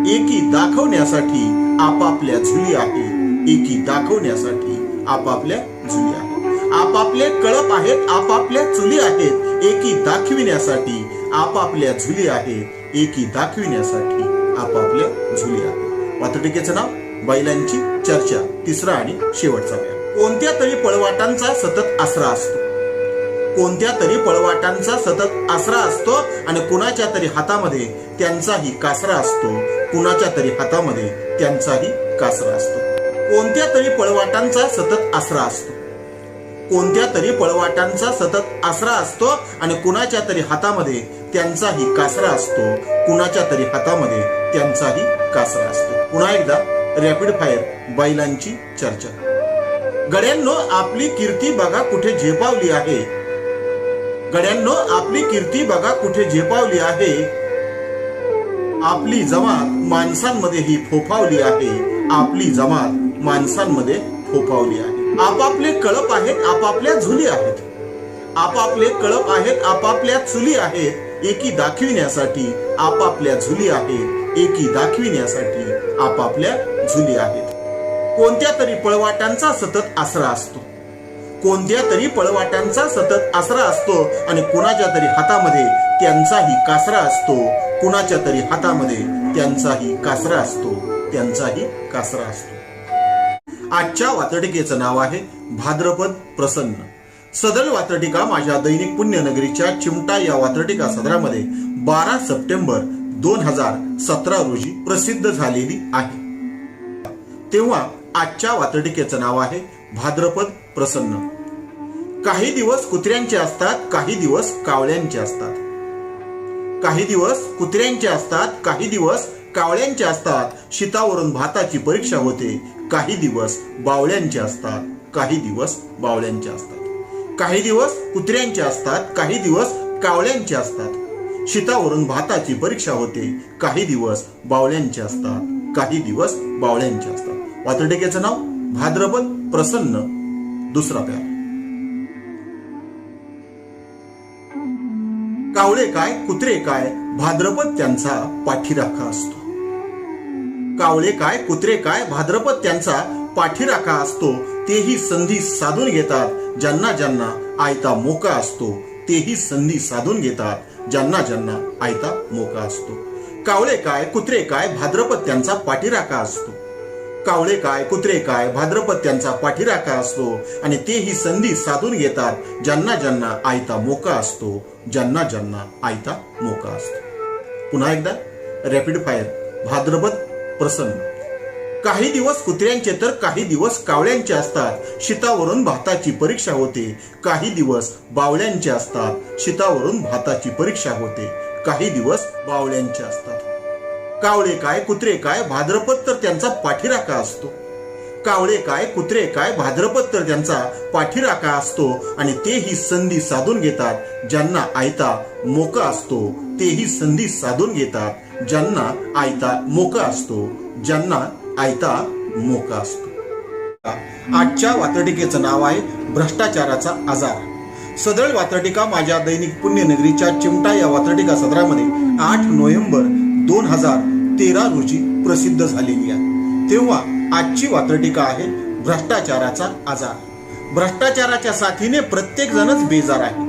एकी दाखवण्यासाठी आपापल्या झुली आहे. एकी दाखवण्यासाठी आपापल्या झुली आहेत. आपापले कळप आहेत आपापल्या चुली आहेत. एकी दाखविण्यासाठी आपापल्या झुली आहेत. एकी दाखविण्यासाठी आपापल्या झुली आहेत. वातडिकेचं नाव बैलांची चर्चा. तिसरा आणि शेवटचा व्याप. कोणत्या तरी पळवाटांचा सतत आसरा असतो. कोणत्या तरी पळवाटांचा सतत आसरा असतो. आणि कुणाच्या तरी हातामध्ये त्यांचाही कासरा असतो. कुणाच्या तरी हातामध्ये त्यांचाही कासरा असतो. कोणत्या तरी पळवाटांचा सतत आसरा असतो. कोणत्या तरी पळवाटांचा सतत आसरा असतो. आणि कुणाच्या तरी हातामध्ये त्यांचाही कासरा असतो. कुणाच्या तरी हातामध्ये त्यांचाही कासरा असतो. पुन्हा एकदा रॅपिड फायर बैलांची चर्चा. गड्यांनो आपली कीर्ती बघा कुठे झेपावली आहे. गड्यांनो आपली कीर्ती बघा कुठे झेपावली आहे. आपली जमात माणसांमध्ये ही फोफावली आहे. आपली जमात माणसांमध्ये फोफावली आहे. आपापले कळप आहेत आपापल्या झुली आहेत. आपापले कळप आहेत आपापल्या चुली आहेत. एकी दाखविण्यासाठी आपापल्या झुली आहेत. एकी दाखविण्यासाठी आपापल्या झुली आहेत. कोणत्या तरी पळवाटांचा सतत आसरा असतो. कोणत्या तरी पळवाटांचा सतत आसरा असतो. आणि कुणाच्या तरी हातामध्ये त्यांचाही कासरा असतो. कुणाच्या तरी हातामध्ये त्यांचाही कासरा असतो. त्यांचाही कासरा असतो. आजच्या वातडिकेचं नाव आहे भाद्रपद प्रसन्न. सदर वातडिका माझ्या दैनिक पुण्यनगरीच्या चिमटा या वातडिका सदरामध्ये 12 सप्टेंबर 2017 रोजी प्रसिद्ध झालेली आहे. तेव्हा आजच्या वातडिकेचं नाव आहे भाद्रपद प्रसन्न. काही दिवस कुत्र्यांचे असतात, काही दिवस कावळ्यांचे असतात. काही दिवस कुत्र्यांचे असतात, काही दिवस कावळ्यांचे असतात. शीतावरून भाताची परीक्षा होते, काही दिवस बावळ्यांचे असतात, काही दिवस बावळ्यांचे असतात. काही दिवस कुत्र्यांचे असतात, काही दिवस कावळ्यांचे असतात. शीतावरून भाताची परीक्षा होते, काही दिवस बावळ्यांचे असतात, काही दिवस बावळ्यांचे असतात. वात्रटिकेचं नाव भाद्रपद प्रसन्न. दुसरा प्यार. कावळे काय कुत्रे काय भाद्रपद त्यांचा पाठीराखा असतो. कावळे काय कुत्रे काय भाद्रपद त्यांचा पाठीराखा असतो. तेही संधी साधून घेतात ज्यांना ज्यांना आयता मोका असतो. तेही संधी साधून घेतात ज्यांना ज्यांना आयता मोका असतो. कावळे काय कुत्रे काय भाद्रपद त्यांचा पाठीराखा असतो. कावळे काय कुत्रे काय भाद्रपद त्यांचा पाठीराखा असतो. आणि तेही संधी साधून घेतात ज्यांना ज्यांना आयता मोका असतो, ज्यांना ज्यांना आयता मोका असतो. पुन्हा एकदा रॅपिड फायर. भाद्रपद प्रसन्न. काही दिवस कुत्र्यांचे तर काही दिवस कावळ्यांचे असतात. शीतावरून भाताची परीक्षा होते, काही दिवस बावळ्यांचे असतात. शीतावरून भाताची परीक्षा होते, काही दिवस बावळ्यांचे असतात. कावळे काय कुत्रे काय भाद्रपद तर त्यांचा पाठीराखा असतो. कावळे काय कुत्रे काय भाद्रपद तर त्यांचा पाठीराखा असतो. आणि तेही संधी साधून घेतात ज्यांना आयता मोका असतो. तेही संधी साधून घेतात ज्यांना आयता मोका असतो, ज्यांना आयता मोका असतो. आजच्या वात्रटिकेचं नाव आहे भ्रष्टाचाराचा आजार. सदळ वात्रटिका माझ्या दैनिक पुण्यनगरीच्या चिमटा या वात्रटिका सदरामध्ये 8 नोव्हेंबर 2013 रोजी प्रसिद्ध झालेली आहे. तेव्हा आजची वात्रटिका आहे भ्रष्टाचाराचा आजार. भ्रष्टाचाराच्या साथीने प्रत्येक जणच बेजार आहे.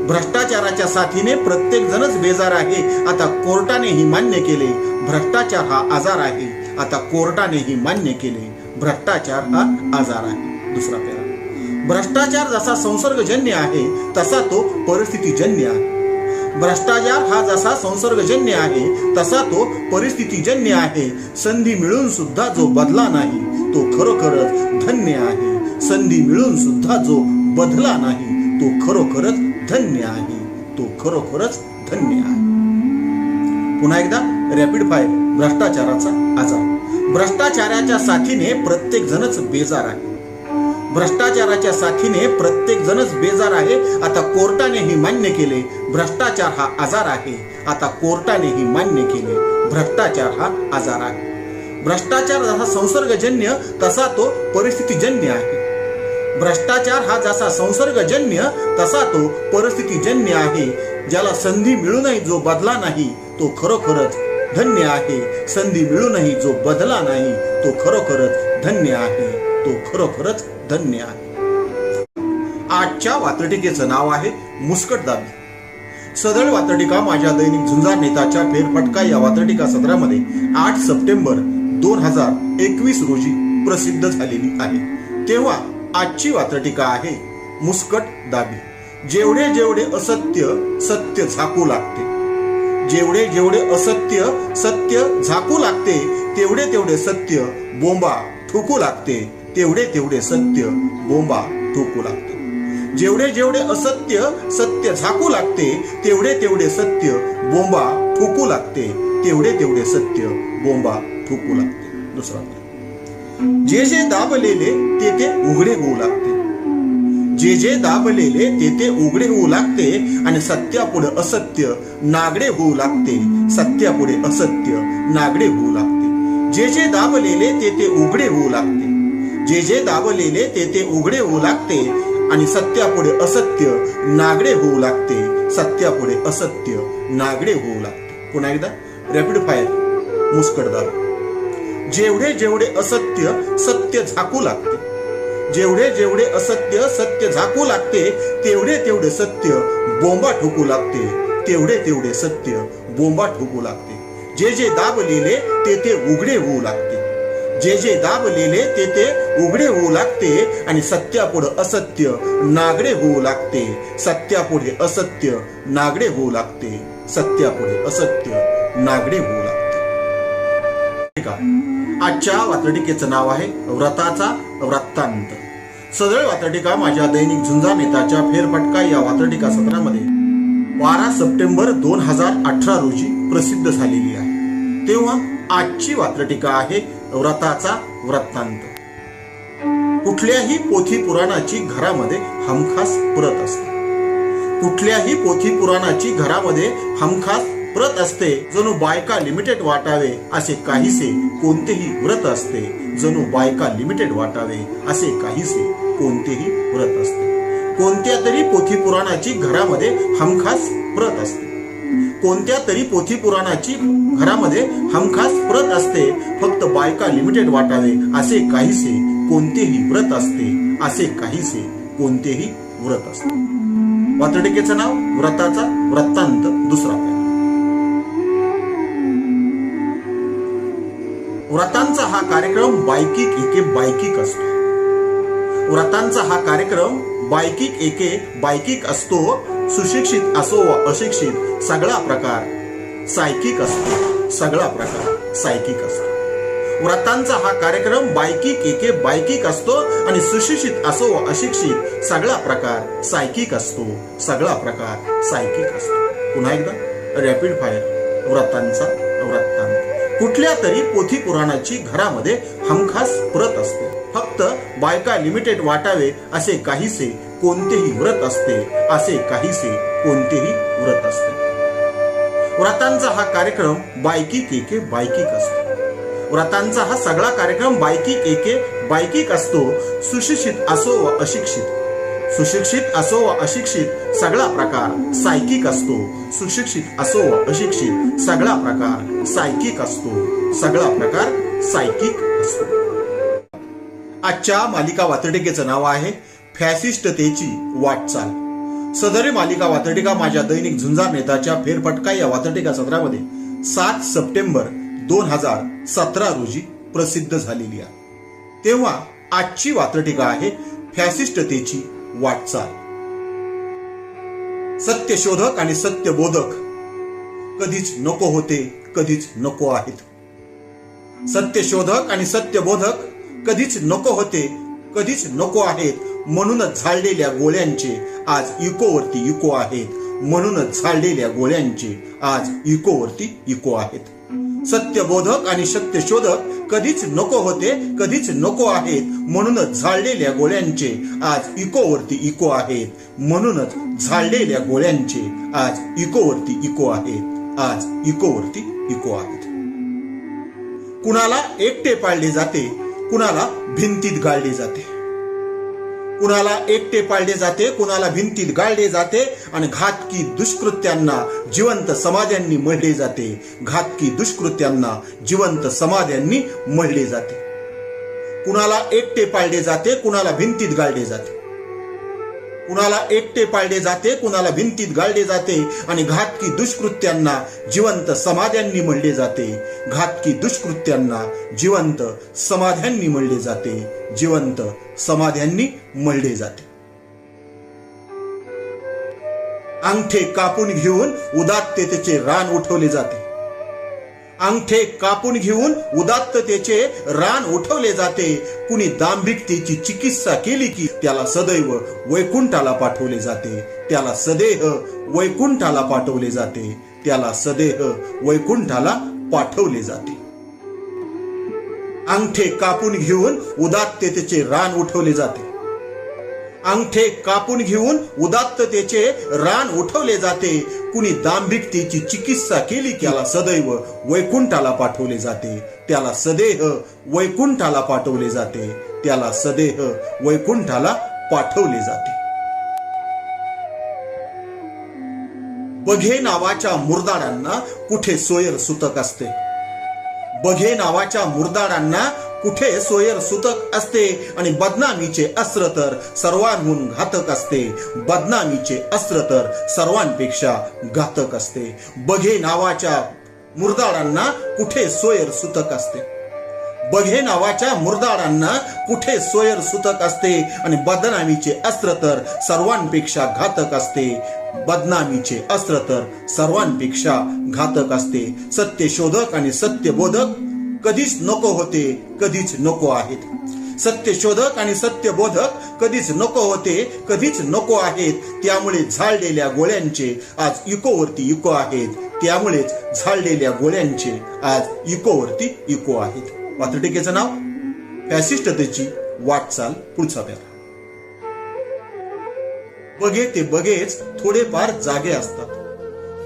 भ्रष्टाचाराच्या साथीने प्रत्येक जणच बेजार आहे. आता कोर्टानेही मान्य केले भ्रष्टाचार हा आजार आहे. आता कोर्टानेही मान्य केले भ्रष्टाचार हा आजार आहे. दुसरा पेरा. भ्रष्टाचार जसा संसर्गजन्य आहे तसा तो परिस्थितीजन्य आहे. भ्रष्टाचार हा जसा संसर्गजन्य आहे तसा तो परिस्थितीजन्य आहे. संधी मिळून सुद्धा जो बदला नाही तो खरोखरच धन्य आहे. संधी मिळून सुद्धा जो बदला नाही तो खरोखरच धन्य आहे. तो खरोखरच धन्य आहे. पुन्हा एकदा रॅपिड फायर. भ्रष्टाचाराचा आजार. भ्रष्टाचाराच्या साथीने प्रत्येक जणच बेजार आहे. भ्रष्टाचाराच्या साथीने प्रत्येक जणच बेजार आहे. आता कोर्टानेही मान्य केले भ्रष्टाचार हा आजार आहे. आता कोर्टानेही मान्य केले भ्रष्टाचार हा आजार आहे. भ्रष्टाचार जसा संसर्गजन्य तसा तो परिस्थितीजन्य आहे. भ्रष्टाचार हा जसा संसर्गजन्य तसा तो परिस्थितीजन्य आहे. ज्याला संधी मिळूनही जो बदला नाही तो खरोखरच धन्य आहे. संधी मिळूनही जो बदला नाही तो खरोखरच धन्य आहे. तो खरोखरच धन्य आहे. आजच्या वात्रटिकेचं नाव आहे मुस्कटदाबी. सदळ वात्रटिका माझ्या दैनिक झुंजार नेताच्या फेरफटका या वात्रटिका सदरामध्ये 8 सप्टेंबर 2021 रोजी प्रसिद्ध झालेली आहे. तेव्हा आजची वात्रटिका आहे मुस्कटदाबी. जेवढे जेवढे असत्य सत्य झाकू लागते. जेवढे जेवढे असत्य सत्य झाकू लागते तेवढे तेवढे सत्य बोंबा ठोकू लागते. तेवढे तेवढे सत्य बोंबा ठोकू लागते. जेवढे जेवढे असत्य सत्य झाकू लागते तेवढे तेवढे सत्य बोंबा ठोकू लागते. तेवढे तेवढे सत्य बोंबा ठोकू लागते. दुसरा. जे जे दाबलेले ते ते उघडे होऊ लागते. जे जे दाबलेले ते ते उघडे होऊ लागते. आणि सत्यापुढे असत्य नागडे होऊ लागते. सत्यापुढे असत्य नागडे होऊ लागते. जे जे दाबलेले ते ते उघडे होऊ लागते. जे जे दाबलेले ते ते उघडे होऊ लागते. आणि सत्यापुढे असत्य नागडे होऊ लागते. सत्यापुढे असत्य नागडे होऊ लागते. पुन्हा एकदा रॅपिड फायर. मुस्कटदाबी. जेवढे जेवढे असत्य सत्य झाकू लागते. जेवढे जेवढे असत्य सत्य झाकू लागते तेवढे तेवढे सत्य बोंबा ठोकू लागते. तेवढे तेवढे सत्य बोंबा ठोकू लागते. जे जे दाबलेले ते ते उघडे होऊ लागते. जे जे दाबलेले ते ते उघडे होऊ लागते. आणि सत्यापुढे असत्य नागडे होऊ लागते. सत्यापुढे असत्य नागडे होऊ लागते. सत्यापुढे असत्य नागडे होऊ लागते. आजच्या वात्रटिकेचं नाव आहे व्रताचा वृत्तांत. सदळ वात्रटिका माझ्या दैनिक झुंजार नेताच्या फेरफटका या वात्रटिका सत्रामध्ये 12 सप्टेंबर 2018 रोजी प्रसिद्ध झालेली आहे। तेव्हा आजची वात्रटिका आहे व्रताचा वृत्तांत। कुठल्याही पोथी पुराणाची घरामध्ये हमखास प्रत असते। कुठल्याही पोथी पुराणाची घरामध्ये हमखास प्रत असते। जणू बायका लिमिटेड वाटावे असे काहीसे कोणतेही व्रत असते। जणू बायका लिमिटेड वाटावे असे काहीसे कोणतेही व्रत असते। कोणत्या तरी पोथी पुराणाची घरामध्ये हमखास प्रत असते। कोणत्या तरी पोथी पुराणाची घरामध्ये हमखास प्रत असते। फक्त बायका लिमिटेड वाटावे असे काहीसे कोणतेही व्रत असते। असे काहीसे कोणतेही व्रत असते। वात्रटिकेचं नाव व्रताचा वृत्तांत दुसरा पैलू। व्रतांचा हा कार्यक्रम बायकिक एके बायकिक असतो। व्रतांचा हा कार्यक्रम बायकिक एके बायकिक असतो। सुशिक्षित असो व अशिक्षित सगळा प्रकार सायकिक असतो। सगळा प्रकार सायकिक असतो। व्रतांचा हा कार्यक्रम बायकिक एके बायकिक असतो आणि सुशिक्षित असो व अशिक्षित सगळा प्रकार सायकिक असतो। सगळा प्रकार सायकिक असतो। पुन्हा एकदा रॅपिड फायर व्रतांचा वृत्तांत। कुठल्या तरी पोथी पुराणाची घरामध्ये हमखास प्रत असते। फक्त बायका लिमिटेड वाटावे असे काहीसे कोणतेही व्रत असते। असे काहीसे कोणतेही व्रत असते। व्रतांचा हा कार्यक्रम बायकिक एके बायकिक असतो। व्रतांचा हा सगळा कार्यक्रम बायकिक एके बायकिक असतो। सुशिक्षित असो व अशिक्षित सुशिक्षित असो व अशिक्षित सगळा प्रकार सायकिक असतो। सुशिक्षित असो व अशिक्षित सगळा प्रकार सायकिक असतो। सगळा प्रकार सायकिक असतो। आजच्या मालिका वात्रटिकेचं नाव आहे फॅसिस्टतेची वाटचाल। सदरी मालिका वात्रटिका माझ्या दैनिक झुंजार नेताच्या फेरफटका या वात्रटिका सत्रामध्ये 7 सप्टेंबर 2017 रोजी प्रसिद्ध झालेली आहे। तेव्हा आजची वात्रटिका आहे फॅसिस्टतेची वाटचाल। सत्यशोधक आणि सत्यबोधक कधीच नको होते, कधीच नको आहेत। सत्यशोधक आणि सत्यबोधक कधीच नको होते, कधीच नको आहेत। म्हणूनच झाडलेल्या गोळ्यांचे आज इकोवरती इको आहेत। म्हणूनच झाडलेल्या गोळ्यांचे आज इकोवरती इको आहेत। सत्यबोधक आणि सत्यशोधक कधीच नको होते, कधीच नको आहेत। म्हणूनच झाडलेल्या गोळ्यांचे आज इकोवरती इको आहेत। म्हणूनच झाडलेल्या गोळ्यांचे आज इकोवरती इको आहेत। आज इकोवरती इको आहेत। कुणाला एकटे पाळले जाते, कुणाला भिंतीत गाळले जाते। कुणाला एकटे पाळले जाते, कुणाला भिंतीत गाळले जाते आणि घातकी दुष्कृत्यांना जिवंत समाध्यांनी मळले जाते। घातकी दुष्कृत्यांना जिवंत समाध्यांनी मळले जाते। कुणाला एकटे पाळले जाते, कुणाला भिंतीत गाळले जाते। कुणाला एकटे पाळले जाते, कुणाला भिंतीत गाळले जाते आणि घातकी दुष्कृत्यांना जिवंत समाध्यांनी मळले जाते। घातकी दुष्कृत्यांना जिवंत समाध्यांनी मळले जाते। जिवंत समाध्यांनी मळले जाते। अंगठे कापून घेऊन उदात्ततेचे रान उठवले जाते। अंगठे कापून घेऊन उदात्ततेचे रान उठवले जाते। कुणी दांभिकतेची चिकित्सा केली की त्याला सदैव वैकुंठाला पाठवले जाते। त्याला सदैव वैकुंठाला पाठवले जाते। त्याला सदैव वैकुंठाला पाठवले जाते। अंगठे कापून घेऊन उदात्ततेचे रान उठवले जाते। अंगठे कापून घेऊन उदात्ततेचे रान उठवले जाते। कुणी दांभिकतेची चिकित्सा केली की त्याला सदैव वैकुंठाला पाठवले जाते। त्याला सदैव वैकुंठाला पाठवले जाते। त्याला सदैव वैकुंठाला पाठवले जाते। बघे नावाच्या मुरदाडांना कुठे सोयर सुतक असते। बघे नावाच्या मुरदाडांना कुठे सोयर सुतक असते आणि बदनामीचे अस्त्र तर सर्वांहून घातक असते। बदनामीचे अस्त्र तर सर्वांपेक्षा घातक असते। बघे नावाच्या मुरदाडांना कुठे सोयर सुतक असते। बघे नावाच्या मुरदाडांना कुठे सोयर सुतक असते आणि बदनामीचे अस्त्र तर सर्वांपेक्षा घातक असते। बदनामीचे अस्त्र तर सर्वांपेक्षा घातक असते। सत्यशोधक आणि सत्यबोधक कधीच नको होते, कधीच नको आहेत। सत्यशोधक आणि सत्यबोधक कधीच नको होते, कधीच नको आहेत. त्यामुळे झाडलेल्या गोळ्यांचे आज इकोवरती इको आहेत. त्यामुळेच झाडलेल्या गोळ्यांचे आज इकोवरती इको आहेत. वात्रटिकेचं नाव फॅसिस्टतेची वाटचाल. पुढचा पॅरा. बघे ते बघेच थोडेफार जागे असतात.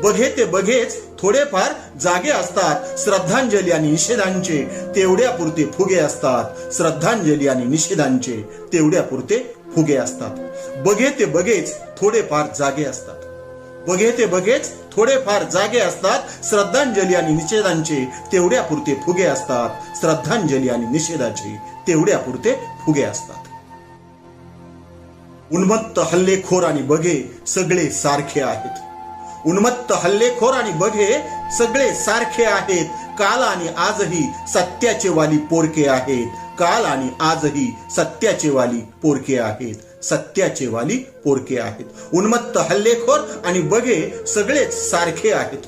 बघे ते बघेच थोडेफार जागे असतात. श्रद्धांजली आणि निषेधांचे तेवढ्यापुरते फुगे असतात. श्रद्धांजली आणि निषेधांचे तेवढ्यापुरते फुगे असतात. बघे ते बघेच थोडेफार जागे असतात. बघे ते बघेच थोडेफार जागे असतात. श्रद्धांजली आणि निषेधांचे तेवढ्यापुरते फुगे असतात. श्रद्धांजली आणि निषेधाचे तेवढ्यापुरते फुगे असतात. उन्मत्त हल्लेखोर आणि बघे सगळे सारखे आहेत. उन्मत्त हल्लेखोर आणि बघे सगळे सारखे आहेत. काल आणि आजही सत्याचे वाली पोरके आहेत. काल आणि आजही सत्याचे वाली पोरके आहेत. सत्याचे वाली पोरके आहेत. उन्मत्त हल्लेखोर आणि बघे सगळेच सारखे आहेत.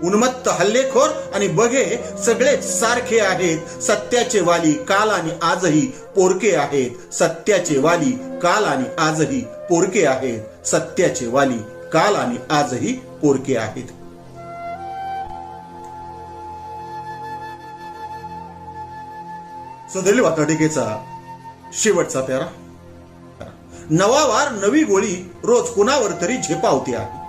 उन्मत्त हल्लेखोर आणि बघे सगळेच सारखे आहेत. सत्याचे वाली काल आणि आजही पोरके आहेत. सत्याचे वाली काल आणि आजही पोरके आहेत. सत्याचे वाली काल आणि आजही पोरके आहेत. सदैली वात्रटिकेचा शेवटचा प्यारा. नवा वार नवी गोळी रोज कुणावर तरी झेपावते आहे.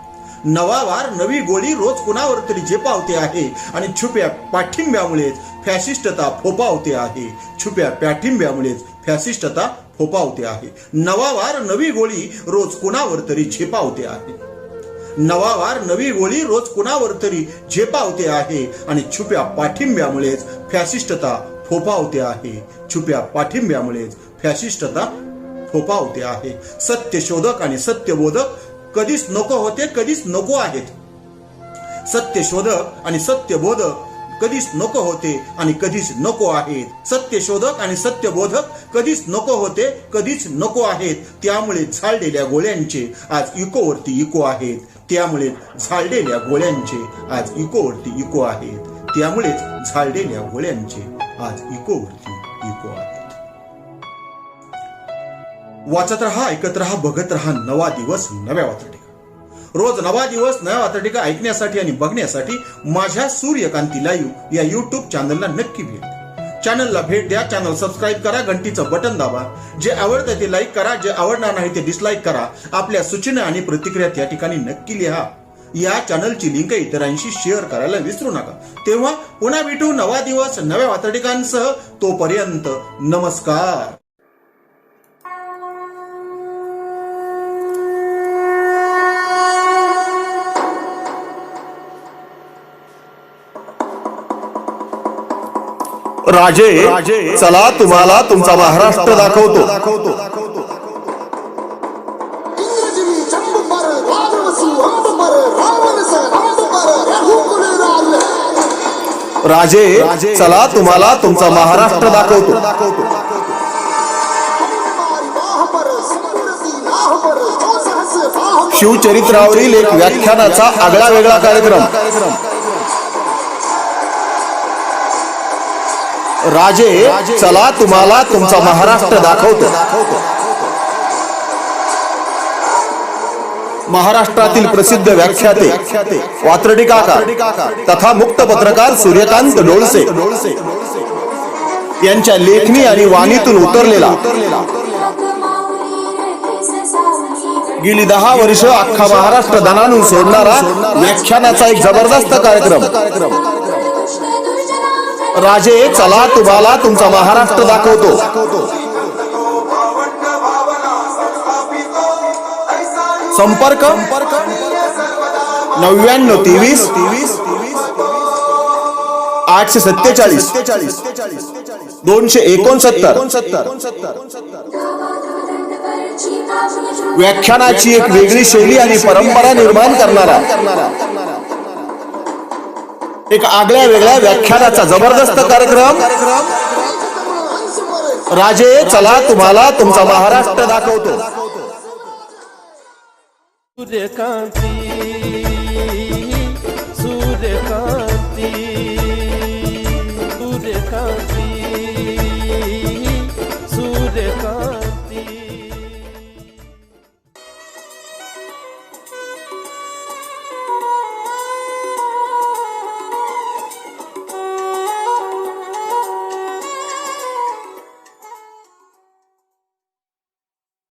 नवा वार नवी गोळी रोज कुणावर तरी झेपावते आहे. आणि छुप्या पाठिंब्यामुळेच फॅसिस्टता फोपावते आहे. छुप्या पाठिंब्यामुळेच फॅसिस्टता फोपावते आहे. नवा वार नवी गोळी रोज कुणावर तरी झेपावते आहे. नवा वार नवी गोळी रोज कुणावर तरी झेपावते आहे. आणि छुप्या पाठिंब्यामुळेच फॅसिस्टता फोपावते आहे. छुप्या पाठिंब्यामुळेच फॅसिस्टता फोपावते आहे. सत्यशोधक आणि सत्यबोधक कधीच नको होते, कधीच नको आहेत. सत्यशोधक आणि सत्यबोधक कधीच नको होते आणि कधीच नको आहेत. सत्यशोधक आणि सत्यबोधक कधीच नको होते, कधीच नको आहेत. त्यामुळे झाडलेल्या गोळ्यांचे आज इकोवरती इको आहेत. त्यामुळे झाडलेल्या गोळ्यांचे आज इकोवरती इको आहेत. त्यामुळेच झाडलेल्या गोळ्यांचे आज इकोवरती इको आहेत. वाचत रहा, ऐकत रहा, बघत रहा नवा दिवस नव्या वात्रटिका. रोज नवा दिवस नव्या वात्रटिका ऐकण्यासाठी आणि बघण्यासाठी माझ्या सूर्यकांती लाईव्ह या युट्यूब चॅनलला नक्की भेट द्या. चॅनलला भेट द्या, चॅनल सबस्क्राईब करा, घंटीचं बटन दाबा. जे आवडतं ते लाईक करा, जे आवडणार नाही ते डिसलाईक करा. आपल्या सूचना आणि प्रतिक्रिया त्या ठिकाणी नक्की लिहा. या चॅनलची लिंक इतरांशी शेअर करायला विसरू नका. तेव्हा पुन्हा भेटू नवा दिवस नव्या वात्रटिकांसह. तोपर्यंत नमस्कार. राजे चला तुम्हाला तुमचा महाराष्ट्र दाखवतो. राजे चला तुम्हाला तुमचा महाराष्ट्र दाखवतो. शिवचरित्रावरील एक व्याख्यानाचा आगळा वेगळा कार्यक्रम. राजे चला तुम्हाला तुमचा महाराष्ट्र दाखवतो. महाराष्ट्रातील प्रसिद्ध व्याख्याते, वात्रटिकाकार तथा मुक्त पत्रकार सूर्यकांत डोळसे यांच्या लेखणी आणि वाणीतून उतरलेला गेली 10 वर्ष अख्खा महाराष्ट्र दणानून सोडणारा व्याख्यानाचा एक जबरदस्त कार्यक्रम. राजे चला तुम्हाला तुमचा महाराष्ट्र दाखवतो. संपर्क 9923 847 269. व्याख्यानाची एक वेगळी शैली आणि परंपरा निर्माण करणारा एक आगळ्या वेगळ्या व्याख्यानाचा जबरदस्त कार्यक्रम. राजे चला तुम्हाला तुमचा महाराष्ट्र दाखवतो. सूर्यकांती सूर्यकांती